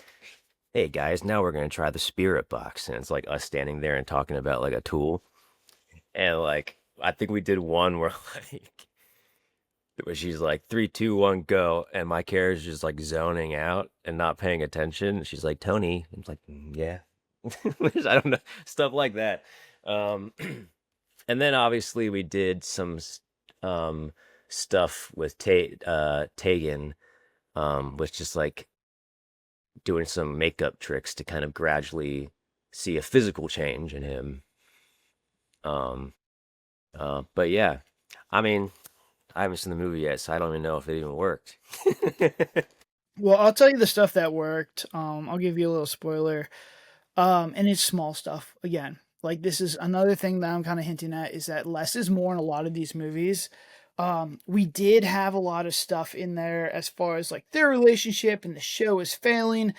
D: hey guys, now we're gonna try the spirit box, and it's like us standing there and talking about like a tool, and like I think we did one where like where she's like 3, 2, 1, go, and my character's just like zoning out and not paying attention. She's like, Tony. I'm like, yeah. I don't know, stuff like that. Um, and then obviously we did some stuff with Tegan, with just like doing some makeup tricks to kind of gradually see a physical change in him. Um, but yeah, I mean, I haven't seen the movie yet, so I don't even know if it even worked.
C: Well, I'll tell you the stuff that worked. I'll give you a little spoiler. And it's small stuff again. Like this is another thing that I'm kind of hinting at is that less is more in a lot of these movies. We did have a lot of stuff in there as far as like their relationship and the show is failing.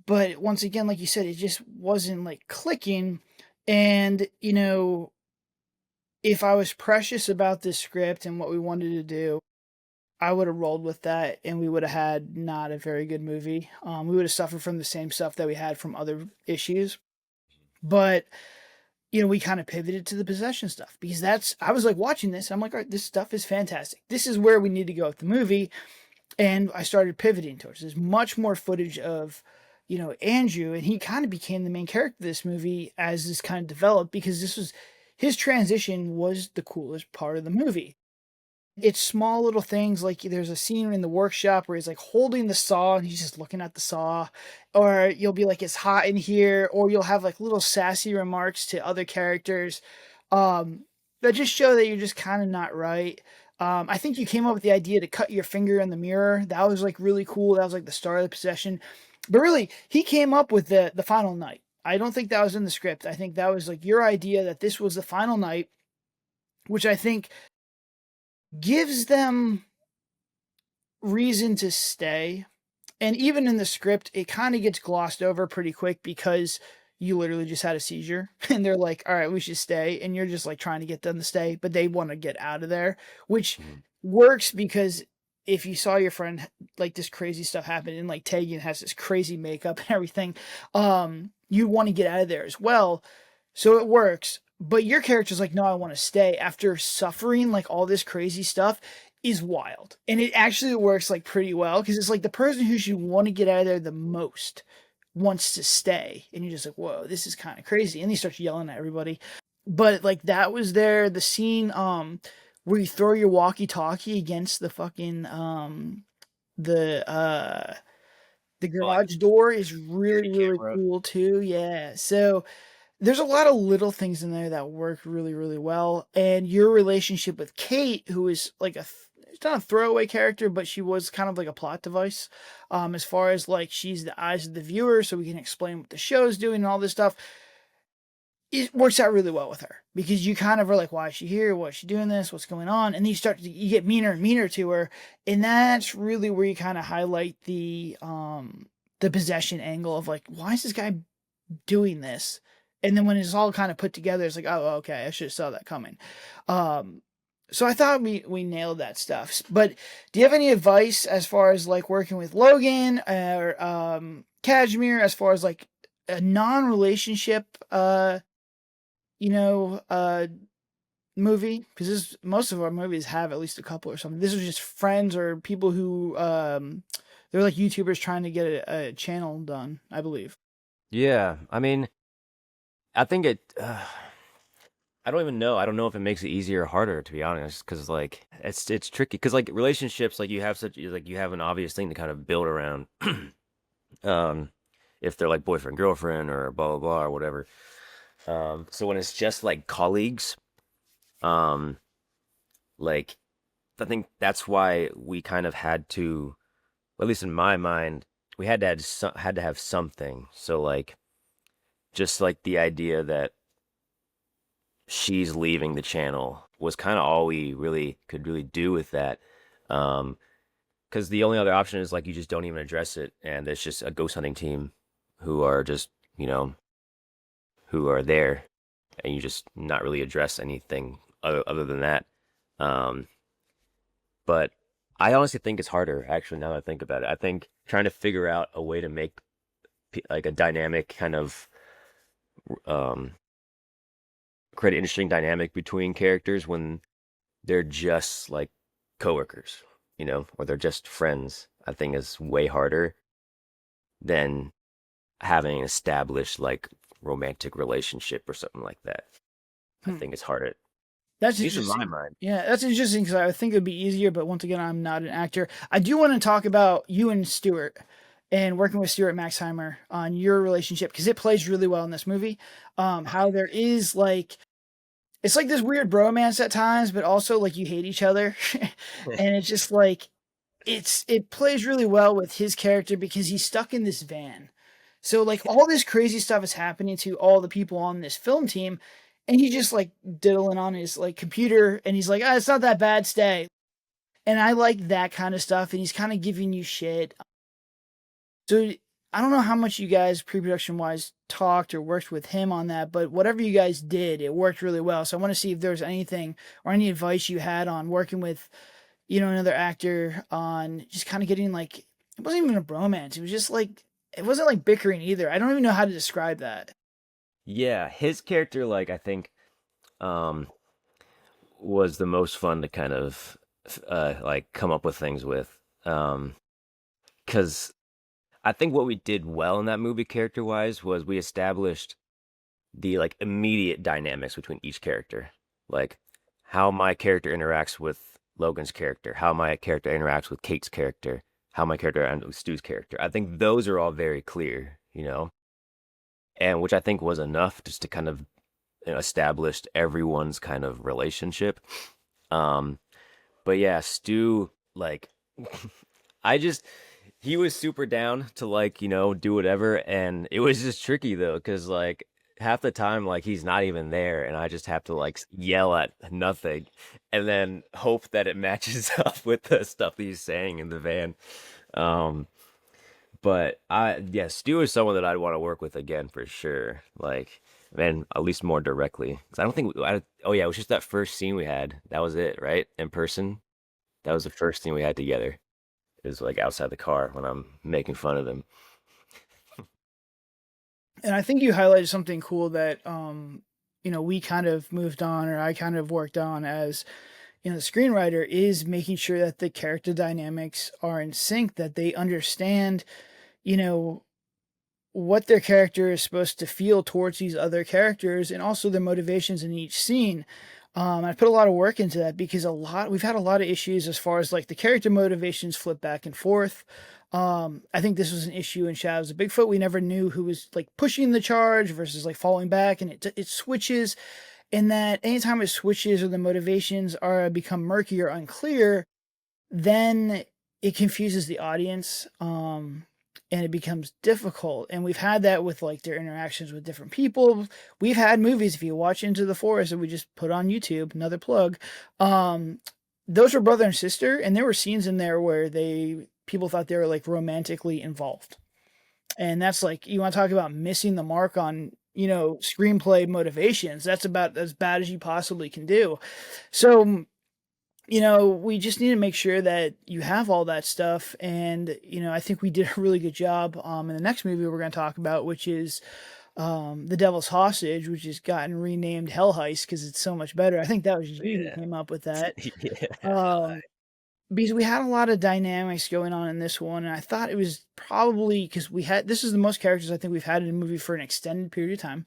C: But once again, like you said, it just wasn't like clicking. And, you know, if I was precious about this script and what we wanted to do, I would have rolled with that and we would have had not a very good movie. We would have suffered from the same stuff that we had from other issues. But, you know, we kind of pivoted to the possession stuff because I was like watching this. I'm like, all right, this stuff is fantastic. This is where we need to go with the movie. And I started pivoting towards there's much more footage of, you know, Andrew, and he kind of became the main character of this movie as this kind of developed because this was his transition was the coolest part of the movie. It's small little things like there's a scene in the workshop where he's like holding the saw and he's just looking at the saw, or you'll be like, it's hot in here, or you'll have like little sassy remarks to other characters that just show that you're just kind of not right. I think you came up with the idea to cut your finger in the mirror. That was like really cool. That was like the start of the possession. But really, he came up with the final night. I don't think that was in the script. I think that was like your idea that this was the final night, which I think gives them reason to stay. And even in the script, it kind of gets glossed over pretty quick because you literally just had a seizure and they're like, all right, we should stay. And you're just like trying to get them to stay, but they want to get out of there, which works because if you saw your friend, like this crazy stuff happen and like Tegan has this crazy makeup and everything, you want to get out of there as well. So it works. But your character's like, no, I want to stay after suffering like all this crazy stuff is wild. And it actually works like pretty well because it's like the person who should want to get out of there the most wants to stay. And you're just like, whoa, this is kind of crazy. And he starts yelling at everybody. But like that was there. The scene where you throw your walkie-talkie against the fucking the garage door is really, really cool too. Yeah. So there's a lot of little things in there that work really, really well. And your relationship with Kate, who is like it's not a throwaway character, but she was kind of like a plot device. As far as like she's the eyes of the viewer, so we can explain what the show's doing and all this stuff. It works out really well with her because you kind of are like, why is she here? Why is she doing this? What's going on? And then you get meaner and meaner to her. And that's really where you kind of highlight the possession angle of like, why is this guy doing this? And then when it's all kind of put together, it's like, oh, okay, I should have saw that coming. So I thought we nailed that stuff. But do you have any advice as far as like working with Logan or Cashmere as far as like a non-relationship you know movie? Because most of our movies have at least a couple or something. This was just friends or people who they're like YouTubers trying to get a channel done, I believe.
D: Yeah, I mean, I think I don't even know. I don't know if it makes it easier or harder, to be honest, because like it's tricky. Because like relationships, like you have an obvious thing to kind of build around. Um, if they're like boyfriend girlfriend or blah blah blah or whatever. So when it's just like colleagues, um, like I think that's why we kind of had to, at least in my mind, we had to have something. So like just like the idea that she's leaving the channel was kind of all we really could really do with that. Um, because the only other option is like you just don't even address it, and it's just a ghost hunting team who are just, you know, who are there, and you just not really address anything other than that. Um, but I honestly think it's harder, actually, now that I think about it. I think trying to figure out a way to make like a dynamic kind of um create an interesting dynamic between characters when they're just like coworkers, you know, or they're just friends, I think is way harder than having an established like romantic relationship or something like that. I
C: Hmm.
D: think it's harder, at
C: That's
D: least in my
C: interesting.
D: mind.
C: Yeah, that's interesting because I think it'd be easier, but once again, I'm not an actor. I do want to talk about you and Stuart and working with Stuart Maxheimer on your relationship because it plays really well in this movie. How there is like it's like this weird bromance at times, but also like you hate each other, and it's just like it plays really well with his character because he's stuck in this van. So like all this crazy stuff is happening to all the people on this film team, and he's just like diddling on his like computer, and he's like, "Ah, it's not that bad, stay." And I like that kind of stuff, and he's kind of giving you shit. So I don't know how much you guys pre-production wise talked or worked with him on that, but whatever you guys did, it worked really well. So I want to see if there's anything or any advice you had on working with, another actor on just kind of getting like it wasn't even a bromance. It was just like it wasn't like bickering either. I don't even know how to describe that.
D: Yeah, his character, like I think, um, was the most fun to kind of like come up with things with. Because I think what we did well in that movie character wise was we established the like immediate dynamics between each character. Like how my character interacts with Logan's character, how my character interacts with Kate's character, how my character interacts with Stu's character. I think those are all very clear, you know, and which I think was enough just to kind of, you know, establish everyone's kind of relationship. Um, but yeah, Stu, like, I just he was super down to like, you know, do whatever, and it was just tricky though, because like half the time like he's not even there, and I just have to like yell at nothing, and then hope that it matches up with the stuff that he's saying in the van. Um, but yeah, Stu is someone that I'd want to work with again for sure. Like, and at least more directly, because I don't think oh yeah, it was just that first scene we had. That was it, right? In person. That was the first scene we had together. It was like outside the car when I'm making fun of him.
C: And I think you highlighted something cool that we kind of moved on or I kind of worked on as the screenwriter is making sure that the character dynamics are in sync, that they understand, you know, what their character is supposed to feel towards these other characters and also their motivations in each scene. I put a lot of work into that because we've had a lot of issues as far as like the character motivations flip back and forth. I think this was an issue in Shadows of Bigfoot. We never knew who was like pushing the charge versus like falling back, and it switches. And that anytime it switches or the motivations are become murky or unclear, then it confuses the audience. And it becomes difficult. And we've had that with like their interactions with different people. We've had movies, if you watch Into the Forest that we just put on YouTube, another plug, those were brother and sister, and there were scenes in there where people thought they were like romantically involved. And that's like, you want to talk about missing the mark on, screenplay motivations. That's about as bad as you possibly can do. So we just need to make sure that you have all that stuff. And, I think we did a really good job in the next movie we're going to talk about, which is The Devil's Hostage, which has gotten renamed Hell Heist because it's so much better. I think that was you who came up with that.
D: Yeah.
C: Because we had a lot of dynamics going on in this one, and I thought it was probably because this is the most characters I think we've had in a movie for an extended period of time.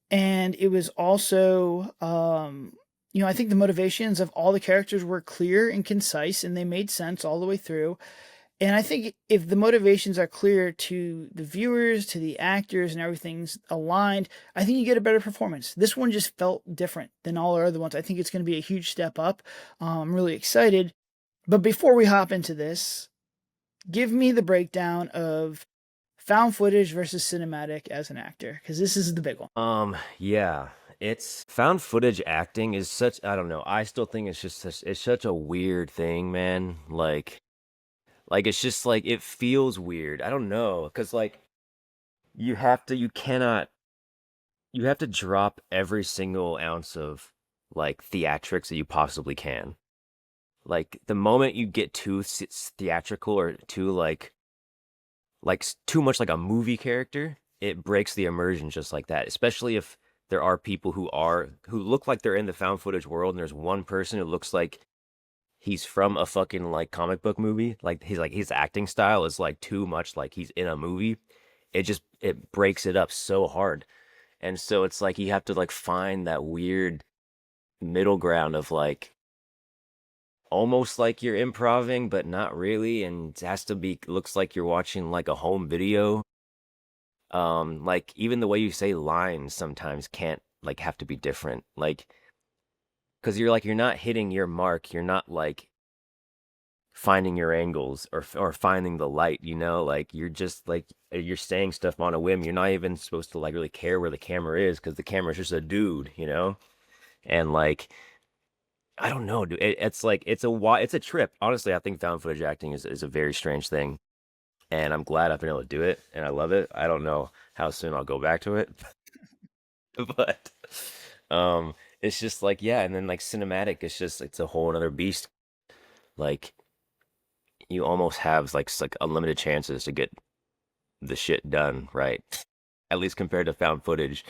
C: And it was also, I think the motivations of all the characters were clear and concise, and they made sense all the way through. And I think if the motivations are clear to the viewers, to the actors, and everything's aligned, I think you get a better performance. This one just felt different than all our other ones. I think it's going to be a huge step up. I'm really excited. But before we hop into this, give me the breakdown of found footage versus cinematic as an actor, because this is the big one.
D: Yeah, it's found footage acting is such, I don't know. I still think it's such a weird thing, man. It's just like it feels weird. I don't know, because like you have to drop every single ounce of like theatrics that you possibly can. Like the moment you get too theatrical or too too much like a movie character, it breaks the immersion just like that. Especially if there are people who look like they're in the found footage world, and there's one person who looks like he's from a fucking like comic book movie. Like his acting style is like too much like he's in a movie. It breaks it up so hard. And so it's like you have to like find that weird middle ground of like almost like you're improvising, but not really, and it has to be looks like you're watching like a home video. Like even the way you say lines sometimes can't like have to be different. Like because you're not hitting your mark, you're not like finding your angles or finding the light, like you're just like you're saying stuff on a whim. You're not even supposed to like really care where the camera is because the camera's just a dude, and like I don't know, dude. It's like it's a trip. Honestly, I think found footage acting is a very strange thing, and I'm glad I've been able to do it, and I love it. I don't know how soon I'll go back to it, but it's just like yeah, and then like cinematic, it's a whole another beast. Like you almost have like unlimited chances to get the shit done right, at least compared to found footage.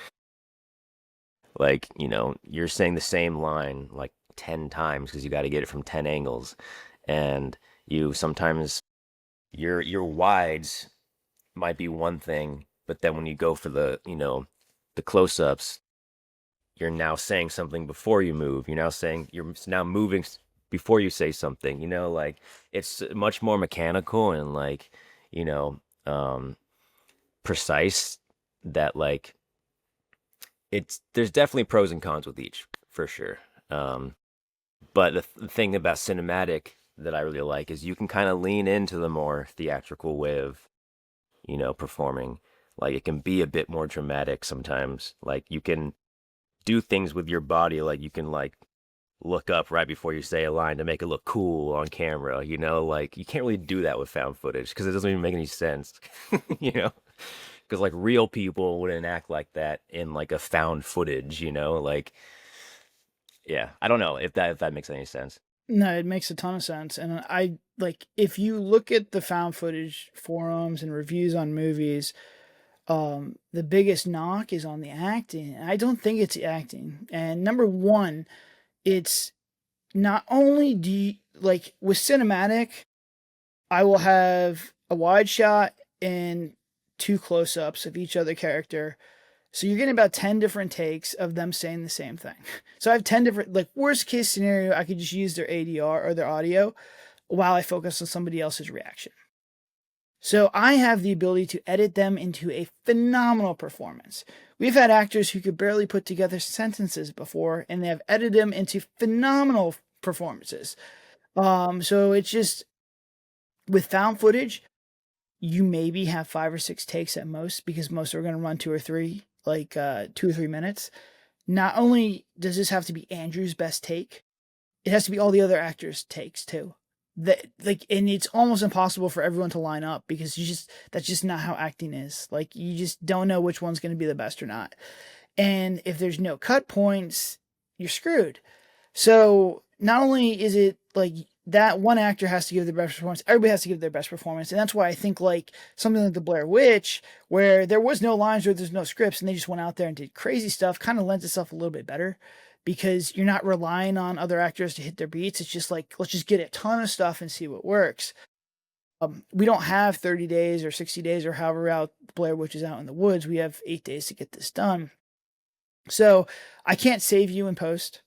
D: Like you're saying the same line like 10 times because you got to get it from 10 angles, and you sometimes your wides might be one thing, but then when you go for the the close-ups, you're now saying something before you move. You're now moving before you say something, like it's much more mechanical and like you know precise, that like there's definitely pros and cons with each for sure. But the thing about cinematic that I really like is you can kind of lean into the more theatrical way of, performing. Like it can be a bit more dramatic sometimes. Like you can do things with your body, like you can like look up right before you say a line to make it look cool on camera, like you can't really do that with found footage because it doesn't even make any sense, because like real people wouldn't act like that in like a found footage, like yeah, I don't know if that makes any sense.
C: No, it makes a ton of sense. And I like if you look at the found footage forums and reviews on movies, the biggest knock is on the acting. I don't think it's the acting. And number one, it's not only do you, like with cinematic, I will have a wide shot and 2 close-ups of each other character. So you're getting about 10 different takes of them saying the same thing. So I have 10 different, like worst case scenario, I could just use their ADR or their audio while I focus on somebody else's reaction. So I have the ability to edit them into a phenomenal performance. We've had actors who could barely put together sentences before, and they have edited them into phenomenal performances. So it's just, with found footage, you maybe have 5 or 6 takes at most, because most are going to run 2 or 3, like 2 or 3 minutes. Not only does this have to be Andrew's best take, it has to be all the other actors' takes too. And it's almost impossible for everyone to line up, because that's just not how acting is. Like you just don't know which one's going to be the best or not. And if there's no cut points, you're screwed. So not only is it like that one actor has to give their best performance. Everybody has to give their best performance. And that's why I think like something like the Blair Witch, where there was no lines or there's no scripts and they just went out there and did crazy stuff, kind of lends itself a little bit better because you're not relying on other actors to hit their beats. It's just like, let's just get a ton of stuff and see what works. We don't have 30 days or 60 days or however out Blair Witch is out in the woods. We have 8 days to get this done. So I can't save you in post.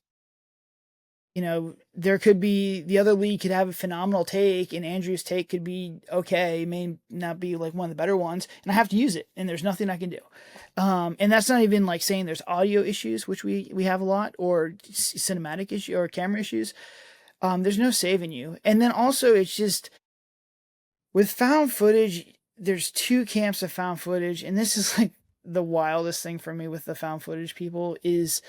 C: You know, there could be, the other lead could have a phenomenal take and Andrew's take could be okay, may not be like one of the better ones, and I have to use it and there's nothing I can do. And that's not even like saying there's audio issues, which we have a lot, or cinematic issue or camera issues. There's no saving you. And then also it's just, with found footage, there's 2 camps of found footage, and this is like the wildest thing for me with the found footage people is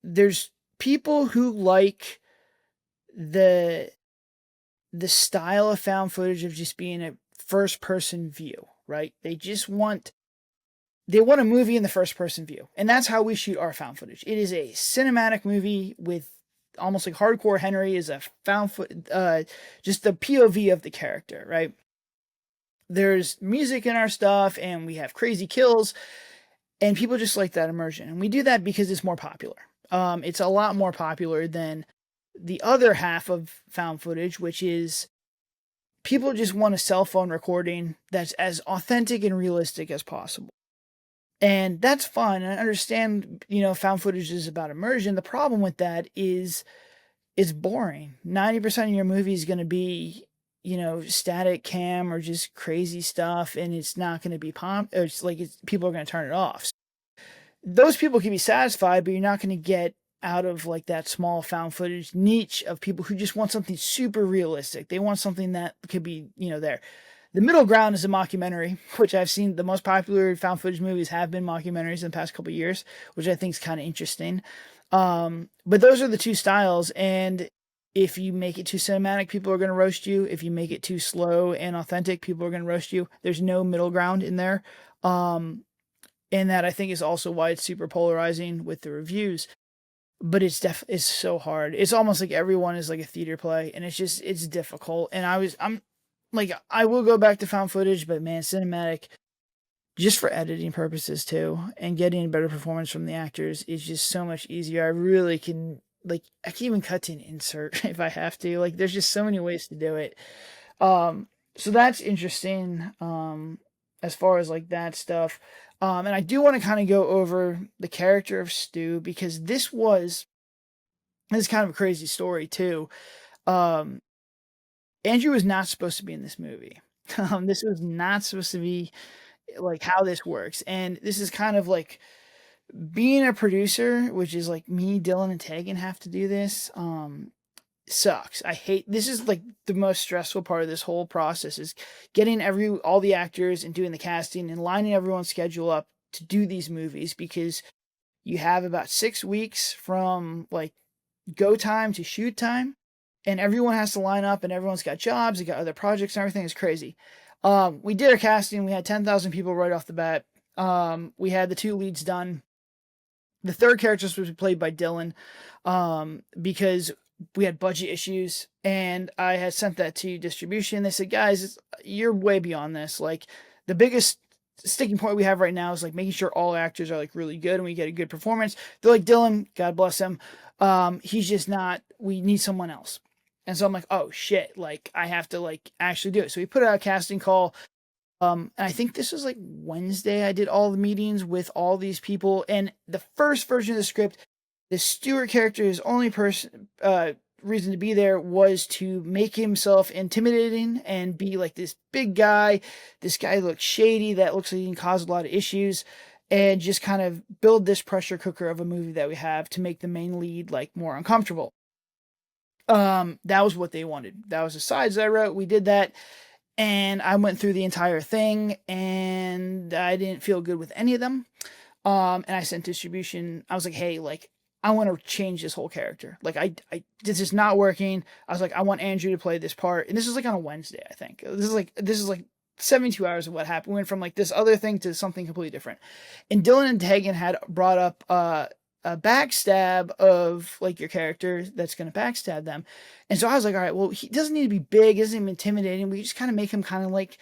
C: there's people who like the style of found footage of just being a first person view, right? They want a movie in the first person view. And that's how we shoot our found footage. It is a cinematic movie with almost like Hardcore Henry is a found just the POV of the character, right? There's music in our stuff and we have crazy kills and people just like that immersion. And we do that because it's more popular. It's a lot more popular than the other half of found footage, which is people just want a cell phone recording that's as authentic and realistic as possible. And that's fine. I understand, you know, found footage is about immersion. The problem with that is it's boring. 90% of your movie is going to be, you know, static cam or just crazy stuff. And it's not going to be it's like people are going to turn it off. Those people can be satisfied, but you're not going to get out of like that small found footage niche of people who just want something super realistic. They want something that could be, you know, there. The middle ground is a mockumentary, which I've seen the most popular found footage movies have been mockumentaries in the past couple of years, which I think is kind of interesting. But those are the 2 styles. And if you make it too cinematic, people are going to roast you. If you make it too slow and authentic, people are going to roast you. There's no middle ground in there. And that I think is also why it's super polarizing with the reviews. But it's so hard. It's almost like everyone is like a theater play, and it's difficult. And I'm like, I will go back to found footage, but man, cinematic, just for editing purposes too, and getting a better performance from the actors is just so much easier. I really can, like, I can even cut to an insert if I have to. Like, there's just so many ways to do it. So that's interesting. As far as like that stuff. And I do want to kind of go over the character of Stu, because this is kind of a crazy story too. Andrew was not supposed to be in this movie. This was not supposed to be like how this works. And this is kind of like being a producer, which is like me, Dylan, and Tegan have to do this. Sucks. This is like the most stressful part of this whole process, is getting all the actors and doing the casting and lining everyone's schedule up to do these movies, because you have about 6 weeks from like go time to shoot time, and everyone has to line up and everyone's got jobs, they got other projects and everything is crazy. We did our casting. We had 10,000 people right off the bat. We had the 2 leads done. The third character was supposed to be played by Dylan, because we had budget issues, and I had sent that to distribution. They said, guys, you're way beyond this. Like, the biggest sticking point we have right now is like making sure all actors are like really good and we get a good performance. They're like, Dylan, God bless him, he's just not, we need someone else. And so I'm like, oh shit, like I have to like actually do it. So we put out a casting call. And I think this was like Wednesday. I did all the meetings with all these people, and the first version of the script, the Stewart character, his only reason to be there was to make himself intimidating and be like this big guy. This guy looks shady, that looks like he can cause a lot of issues, and just kind of build this pressure cooker of a movie that we have to make the main lead like more uncomfortable. That was what they wanted. That was the sides that I wrote. We did that. And I went through the entire thing, and I didn't feel good with any of them. And I sent distribution. I was like, hey, like, I want to change this whole character. Like, this is not working. I was like, I want Andrew to play this part. And this was like on a Wednesday, I think. This is like 72 hours of what happened. We went from like this other thing to something completely different. And Dylan and Tegan had brought up a backstab of like your character that's going to backstab them. And so I was like, all right, well, he doesn't need to be big, doesn't even intimidating. We just kind of make him kind of like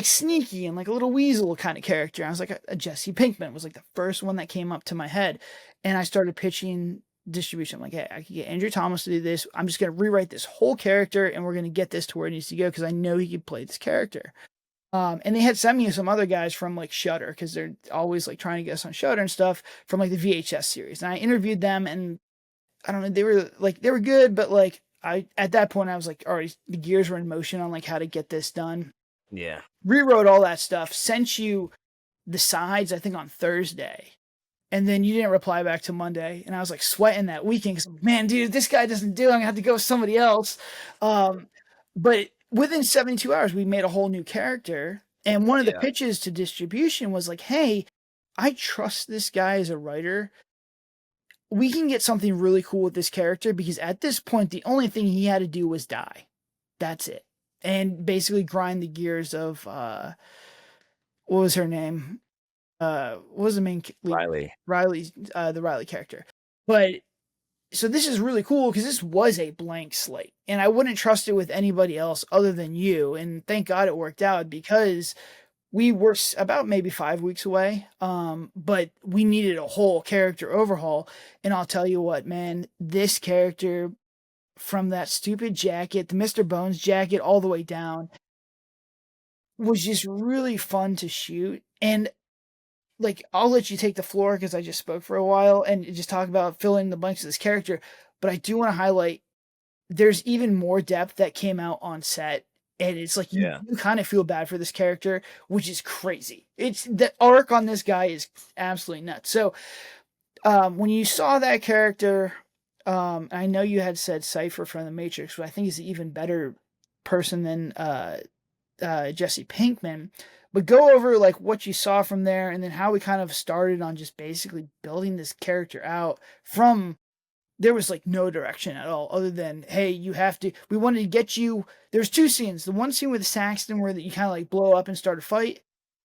C: sneaky and like a little weasel kind of character. I was like, a Jesse Pinkman was like the first one that came up to my head. And I started pitching distribution. I'm like, hey, I could get Andrew Thomas to do this. I'm just going to rewrite this whole character and we're going to get this to where it needs to go because I know he could play this character. And they had sent me some other guys from like Shudder because they're always like trying to get us on Shudder and stuff from like the VHS series. And I interviewed them and I don't know, they were good, but like at that point I was like, already the gears were in motion on like how to get this done.
D: Yeah.
C: Rewrote all that stuff, sent you the sides, I think on Thursday. And then you didn't reply back to Monday. And I was like sweating that weekend because, man, dude, if this guy doesn't do it, I'm going to have to go with somebody else. But within 72 hours, we made a whole new character. And one of the pitches to distribution was like, hey, I trust this guy as a writer. We can get something really cool with this character because at this point, the only thing he had to do was die. That's it. And basically grind the gears of, what was her name? What was the main
D: Riley.
C: Riley's the Riley character. But so this is really cool because this was a blank slate and I wouldn't trust it with anybody else other than you. And thank God it worked out because we were about maybe 5 weeks away. But we needed a whole character overhaul. And I'll tell you what, man, this character from that stupid jacket, the Mr. Bones jacket all the way down was just really fun to shoot. And like, I'll let you take the floor because I just spoke for a while and just talk about filling in the blanks of this character. But I do want to highlight there's even more depth that came out on set. And it's like, you kind of feel bad for this character, which is crazy. It's the arc on this guy is absolutely nuts. So when you saw that character, I know you had said Cypher from The Matrix, but I think he's an even better person than Jesse Pinkman. But go over like what you saw from there and then how we kind of started on just basically building this character out from there was like no direction at all other than, hey, you have to, we wanted to get you, there's two scenes. The one scene with Saxton where you kind of like blow up and start a fight.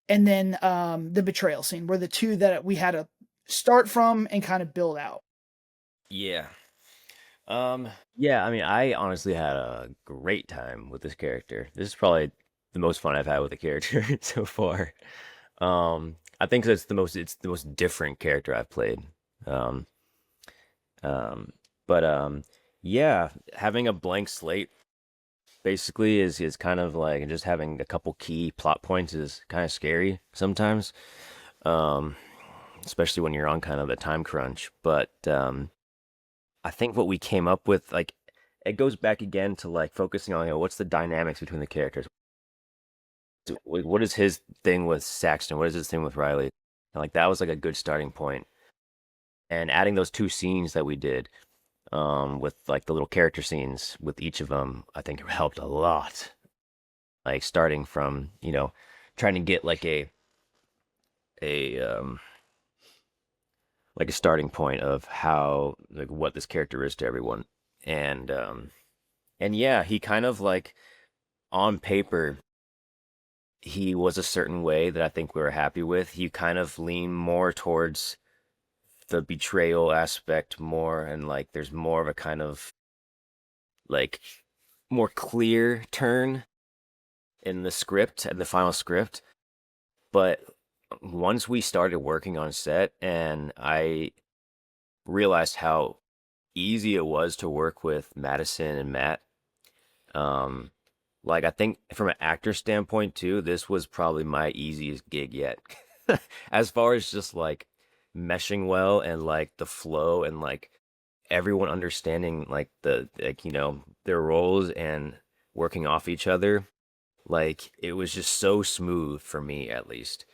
C: And then the betrayal scene were the two that we had to start from and kind of build out.
D: Yeah. Yeah, I mean, I honestly had a great time with this character. This is probably the most fun I've had with a character so far. I think it's the most different character I've played. But yeah, having a blank slate basically is kind of like, and just having a couple key plot points is kind of scary sometimes. Especially when you're on kind of a time crunch. But I think what we came up with, like, it goes back again to like focusing on, what's the dynamics between the characters. What is his thing with Saxton? What is his thing with Riley? And like that was like a good starting point. And adding those two scenes that we did, with like the little character scenes with each of them, I think it helped a lot. Like starting from, trying to get like a starting point of how, like, what this character is to everyone. And yeah, he kind of like on paper, he was a certain way that I think we were happy with. He kind of leaned more towards the betrayal aspect more, and like there's more of a kind of like more clear turn in the script and the final script. But once we started working on set and I realized how easy it was to work with Madison and Matt, like I think from an actor standpoint too, this was probably my easiest gig yet. As far as just like meshing well and like the flow and like everyone understanding like their roles and working off each other, like it was just so smooth for me at least,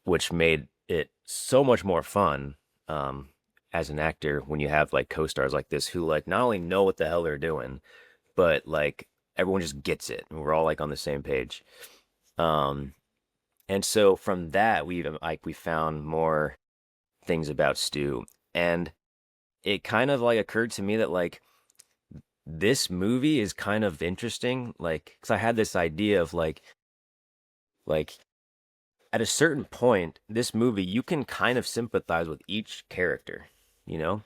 D: which made it so much more fun as an actor when you have like co-stars like this who like not only know what the hell they're doing, but like everyone just gets it and we're all like on the same page. And so from that, we found more things about Stu, and it kind of like occurred to me that like this movie is kind of interesting, like because I had this idea of like at a certain point, this movie, you can kind of sympathize with each character, you know?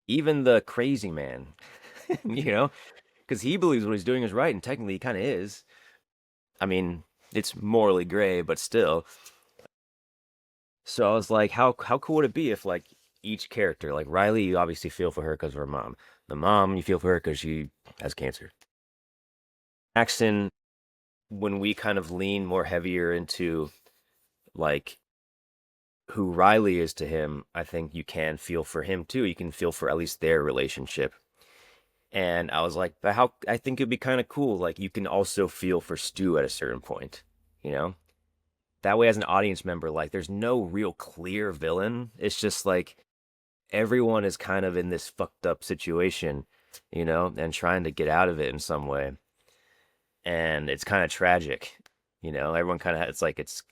D: Even the crazy man, you know? Because he believes what he's doing is right, and technically he kind of is. I mean, it's morally gray, but still. So I was like, how cool would it be if like each character, like Riley, you obviously feel for her because of her mom. The mom, you feel for her because she has cancer. Jackson, when we kind of lean more heavier into like who Riley is to him, I think you can feel for him too. You can feel for at least their relationship. And I was like, but how I think it'd be kind of cool. Like you can also feel for Stu at a certain point, you know? That way as an audience member, like there's no real clear villain. It's just like everyone is kind of in this fucked up situation, you know, and trying to get out of it in some way. And it's kind of tragic, you know. Everyone kind of it's like it's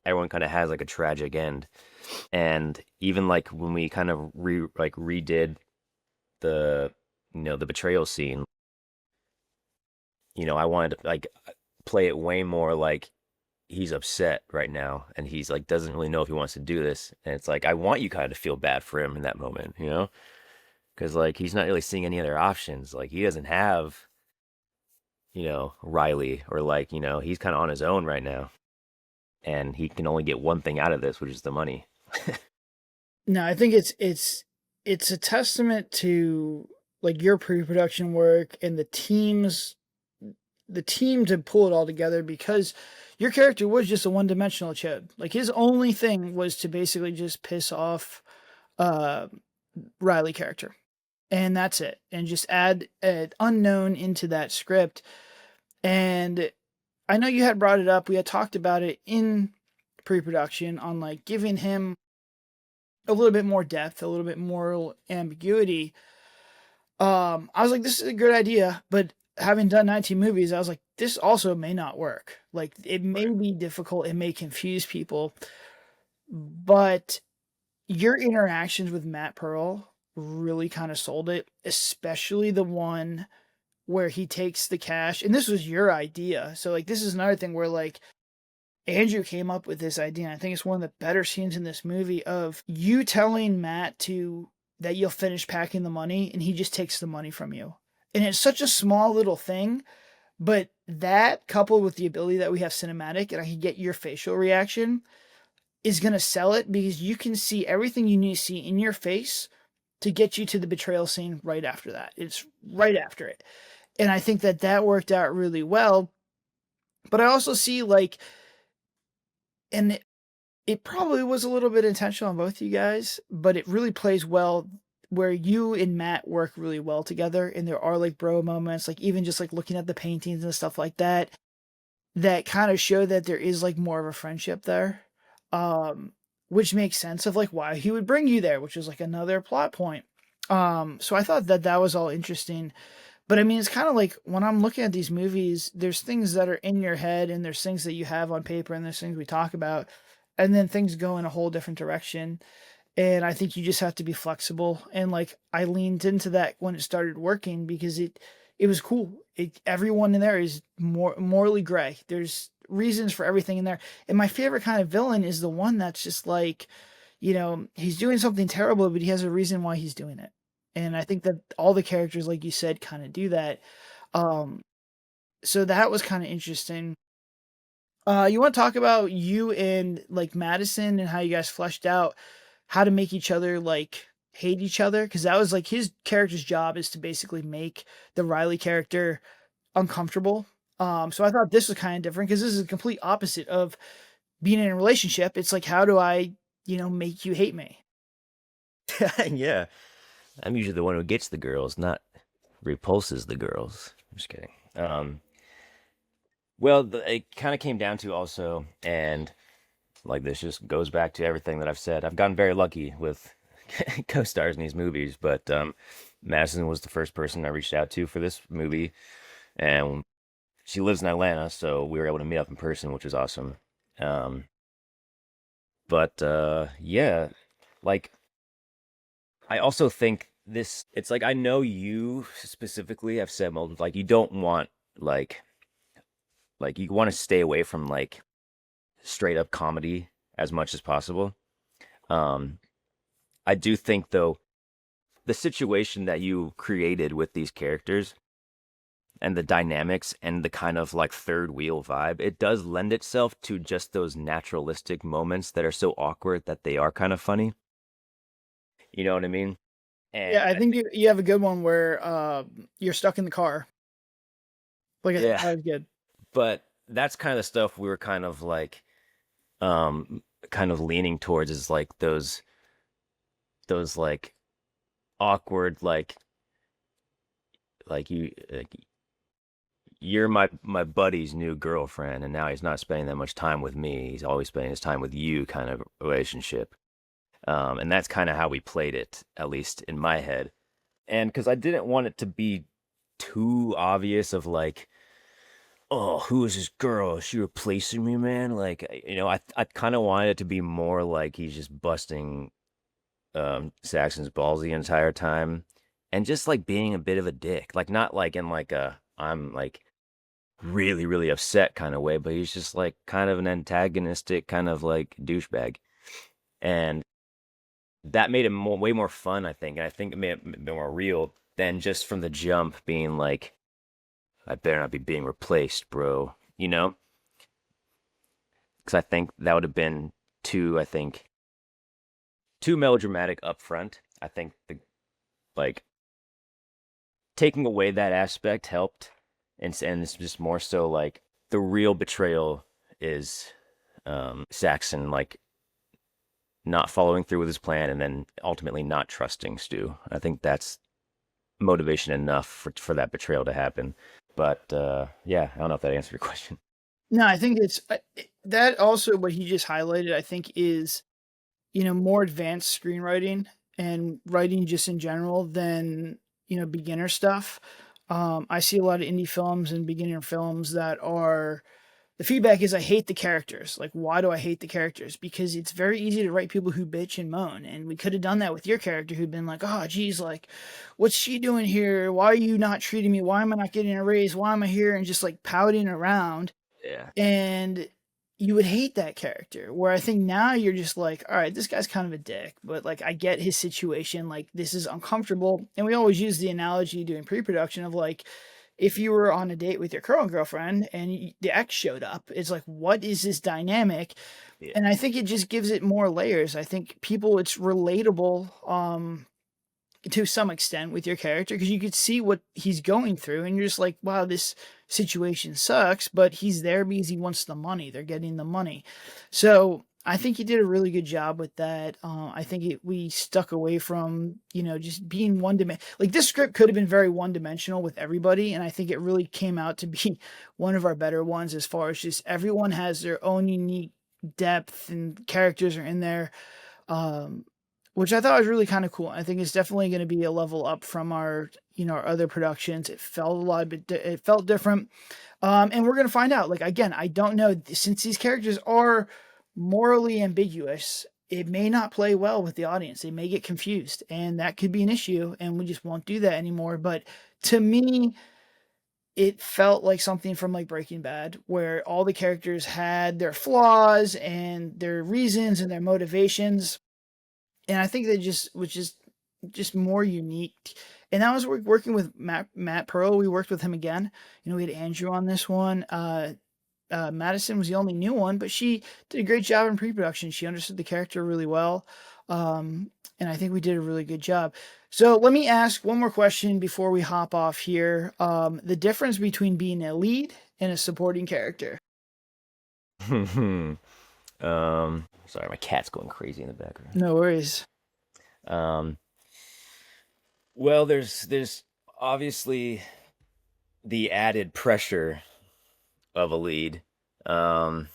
D: everyone kind of has like a tragic end. And even like when we kind of redid the the betrayal scene, I wanted to like play it way more like he's upset right now and he's like doesn't really know if he wants to do this. And it's like I want you kind of to feel bad for him in that moment, because like he's not really seeing any other options. Like he doesn't have Riley, or like he's kind of on his own right now, and he can only get one thing out of this, which is the money.
C: No, I think it's a testament to like your pre-production work and the team to pull it all together, because your character was just a one-dimensional chode. Like his only thing was to basically just piss off Riley character, and that's it, and just add an unknown into that script. And I know you had brought it up, we had talked about it in pre-production on like giving him a little bit more depth, a little bit more ambiguity. I was like, this is a good idea, but having done 19 movies, I was like, this also may not work. Like it may be difficult, it may confuse people, but your interactions with Matt Pearl really kind of sold it, especially the one where he takes the cash. And this was your idea. So like, this is another thing where like Andrew came up with this idea. And I think it's one of the better scenes in this movie of you telling Matt that you'll finish packing the money and he just takes the money from you. And it's such a small little thing, but that coupled with the ability that we have cinematic and I can get your facial reaction is going to sell it, because you can see everything you need to see in your face to get you to the betrayal scene right after that. It's right after it. And I think that worked out really well. But I also see like, and it probably was a little bit intentional on both of you guys, but it really plays well where you and Matt work really well together. And there are like bro moments, like even just like looking at the paintings and stuff like that, that kind of show that there is like more of a friendship there. Which makes sense of like why he would bring you there, which is like another plot point. So I thought that was all interesting. But I mean, it's kind of like when I'm looking at these movies, there's things that are in your head and there's things that you have on paper and there's things we talk about, and then things go in a whole different direction. And I think you just have to be flexible. And like, I leaned into that when it started working because it was cool. Everyone in there is morally gray. There's reasons for everything in there. And my favorite kind of villain is the one that's just like, he's doing something terrible, but he has a reason why he's doing it. And I think that all the characters, like you said, kind of do that. So that was kind of interesting. You want to talk about you and like Madison and how you guys fleshed out how to make each other like hate each other? Because that was like his character's job, is to basically make the Riley character uncomfortable. So I thought this was kind of different because this is a complete opposite of being in a relationship. It's like, how do I, make you hate me?
D: Yeah. I'm usually the one who gets the girls, not repulses the girls. I'm just kidding. Well, it kind of came down to also, and like this just goes back to everything that I've said. I've gotten very lucky with co-stars in these movies, but Madison was the first person I reached out to for this movie, and she lives in Atlanta, so we were able to meet up in person, which was awesome. But yeah, like I also think it's like I know you specifically have said like you don't want like you want to stay away from like straight up comedy as much as possible. Um, I do think though the situation that you created with these characters and the dynamics and the kind of like third wheel vibe, it does lend itself to just those naturalistic moments that are so awkward that they are kind of funny. You know what I mean?
C: Yeah,
D: And
C: I think you have a good one where you're stuck in the car. Like
D: yeah,
C: that was good.
D: but that's kind of the stuff we were kind of like um kind of leaning towards is like those like awkward like you're my buddy's new girlfriend and now he's not spending that much time with me. He's always spending his time with you kind of relationship. And that's kind of how we played it, at least in my head. And because I didn't want it to be too obvious of like, oh, who is this girl? Is she replacing me, man? Like, I kind of wanted it to be more like he's just busting Saxon's balls the entire time and just like being a bit of a dick. Like, not like in like a, I'm like really, really upset kind of way, but he's just like kind of an antagonistic kind of like douchebag. And that made it way more fun, I think. And I think it made it more real than just from the jump being like, I better not be being replaced, bro. You know? Because I think that would have been too melodramatic up front. I think like taking away that aspect helped, and it's just more so like the real betrayal is Saxon like not following through with his plan and then ultimately not trusting Stu. I think that's motivation enough for that betrayal to happen. But yeah, I don't know if that answered your question.
C: No, I think it's that also what he just highlighted, I think is, more advanced screenwriting and writing just in general than, beginner stuff. I see a lot of indie films and beginner films that are, the feedback is I hate the characters. Like, why do I hate the characters? Because it's very easy to write people who bitch and moan. And we could have done that with your character who'd been like, oh, geez, like, what's she doing here? Why are you not treating me? Why am I not getting a raise? Why am I here? And just like pouting around.
D: Yeah.
C: And you would hate that character. Where I think now you're just like, all right, this guy's kind of a dick, but like I get his situation. Like this is uncomfortable. And we always use the analogy doing pre-production of like, if you were on a date with your current girlfriend and the ex showed up, it's like, what is this dynamic?
D: Yeah.
C: And I think it just gives it more layers. I think people, it's relatable to some extent with your character because you could see what he's going through and you're just like, wow, this situation sucks, but he's there because he wants the money. They're getting the money. So I think he did a really good job with that. I think we stuck away from, just being one dimension. Like this script could have been very one dimensional with everybody. And I think it really came out to be one of our better ones as far as just everyone has their own unique depth and characters are in there. Which I thought was really kind of cool. I think it's definitely going to be a level up from our, our other productions. It felt a lot bit, it felt different. And we're going to find out, like, again, I don't know, since these characters are morally ambiguous, it may not play well with the audience. They may get confused and that could be an issue and we just won't do that anymore. But to me, it felt like something from like Breaking Bad where all the characters had their flaws and their reasons and their motivations. And I think that was just more unique. And that was working with Matt Pearl. We worked with him again. We had Andrew on this one. Madison was the only new one, but she did a great job in pre-production. She understood the character really well. And I think we did a really good job. So let me ask one more question before we hop off here. The difference between being a lead and a supporting character.
D: Sorry, my cat's going crazy in the background.
C: No worries.
D: Well, there's obviously the added pressure of a lead, and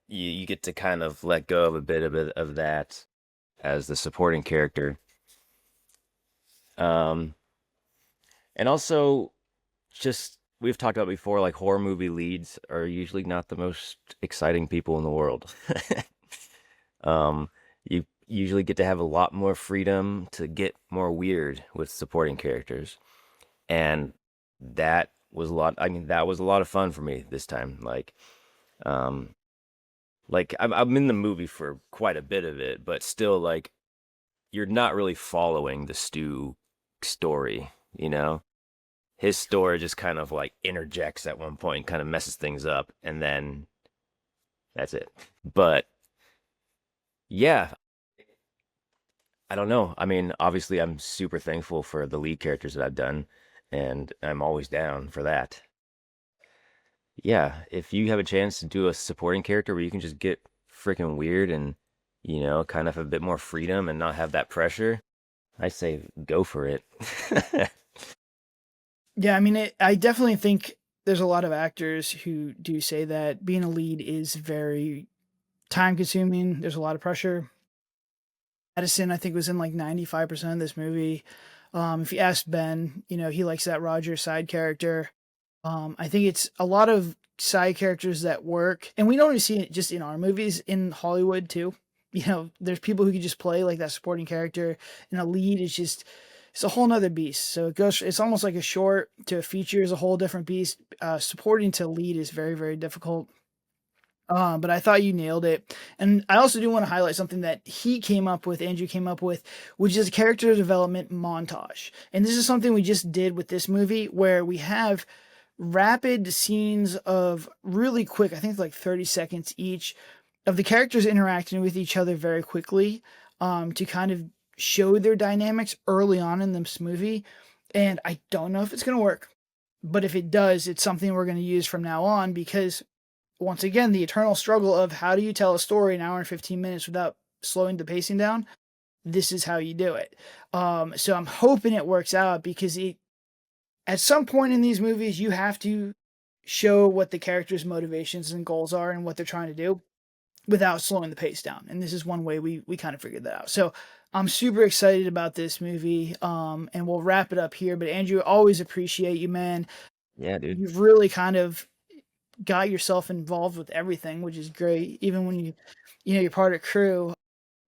D: you get to kind of let go of a bit of that as the supporting character. And also, just we've talked about before, like horror movie leads are usually not the most exciting people in the world. You usually get to have a lot more freedom to get more weird with supporting characters. And that was a lot. I mean, that was a lot of fun for me this time. Like, Um, like I'm in the movie for quite a bit of it, but still like you're not really following the Stu story, you know? His story just kind of like interjects at one point, kind of messes things up, and then that's it. But yeah, I don't know. I mean, obviously, I'm super thankful for the lead characters that I've done, and I'm always down for that. Yeah, if you have a chance to do a supporting character where you can just get freaking weird and, kind of have a bit more freedom and not have that pressure, I say go for it.
C: Yeah, I mean, I definitely think there's a lot of actors who do say that being a lead is very time consuming. There's a lot of pressure. Edison, I think, was in like 95% of this movie. If you ask Ben, he likes that Roger side character. I think it's a lot of side characters that work, and we don't only see it just in our movies, in Hollywood too. There's people who can just play like that supporting character, and a lead is just, it's a whole nother beast. So it's almost like a short to a feature is a whole different beast. Supporting to lead is very, very difficult. But I thought you nailed it. And I also do want to highlight something that Andrew came up with, which is a character development montage. And this is something we just did with this movie, where we have rapid scenes of really quick, I think it's like 30 seconds each, of the characters interacting with each other very quickly, to kind of show their dynamics early on in this movie. And I don't know if it's going to work, but if it does, it's something we're going to use from now on, because once again, the eternal struggle of how do you tell a story in an hour and 15 minutes without slowing the pacing down? This is how you do it. So I'm hoping it works out, because at some point in these movies, you have to show what the characters' motivations and goals are and what they're trying to do without slowing the pace down. And this is one way we kind of figured that out. So I'm super excited about this movie. And we'll wrap it up here. But Andrew, always appreciate you, man.
D: Yeah, dude.
C: You've really kind of got yourself involved with everything, which is great. Even when you're part of crew.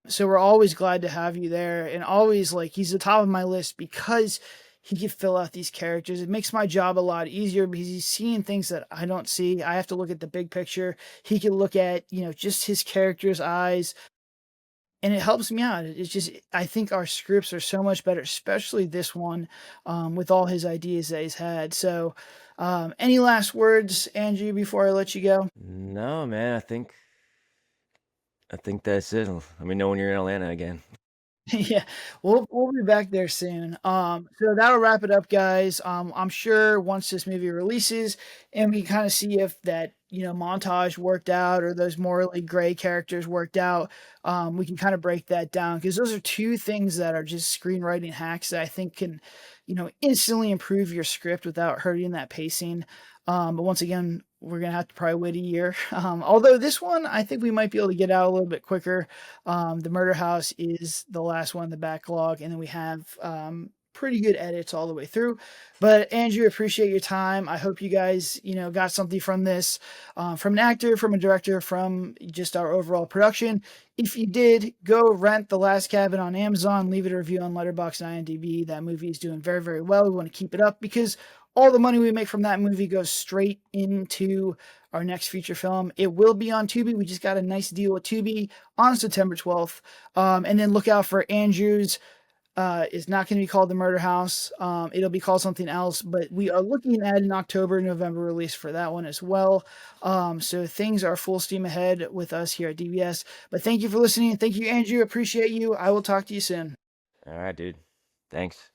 C: So we're always glad to have you there, and always like, he's the top of my list because he can fill out these characters. It makes my job a lot easier because he's seeing things that I don't see. I have to look at the big picture. He can look at, just his character's eyes, and it helps me out. It's just, I think our scripts are so much better, especially this one, with all his ideas that he's had. So, any last words, Andrew, before I let you go?
D: No, man, I think that's it. Let me know when you're in Atlanta again.
C: Yeah, we'll be back there soon. So that'll wrap it up, guys. I'm sure once this movie releases and we kind of see if that, montage worked out, or those morally gray characters worked out, we can kind of break that down, because those are two things that are just screenwriting hacks that I think can, instantly improve your script without hurting that pacing. But once again, we're gonna have to probably wait a year. Although this one, I think we might be able to get out a little bit quicker. The Murder House is the last one in the backlog, and then we have pretty good edits all the way through. But Andrew, appreciate your time. I hope you guys, got something from this, from an actor, from a director, from just our overall production. If you did, go rent The Last Cabin on Amazon, leave it a review on Letterboxd and IMDb. That movie is doing very, very well. We want to keep it up, because all the money we make from that movie goes straight into our next feature film. It will be on Tubi. We just got a nice deal with Tubi on September 12th. And then look out for Andrew's. It's not going to be called The Murder House. It'll be called something else, but we are looking at an October, November release for that one as well. So things are full steam ahead with us here at DBS. But thank you for listening. Thank you, Andrew. Appreciate you. I will talk to you soon.
D: All right, dude. Thanks.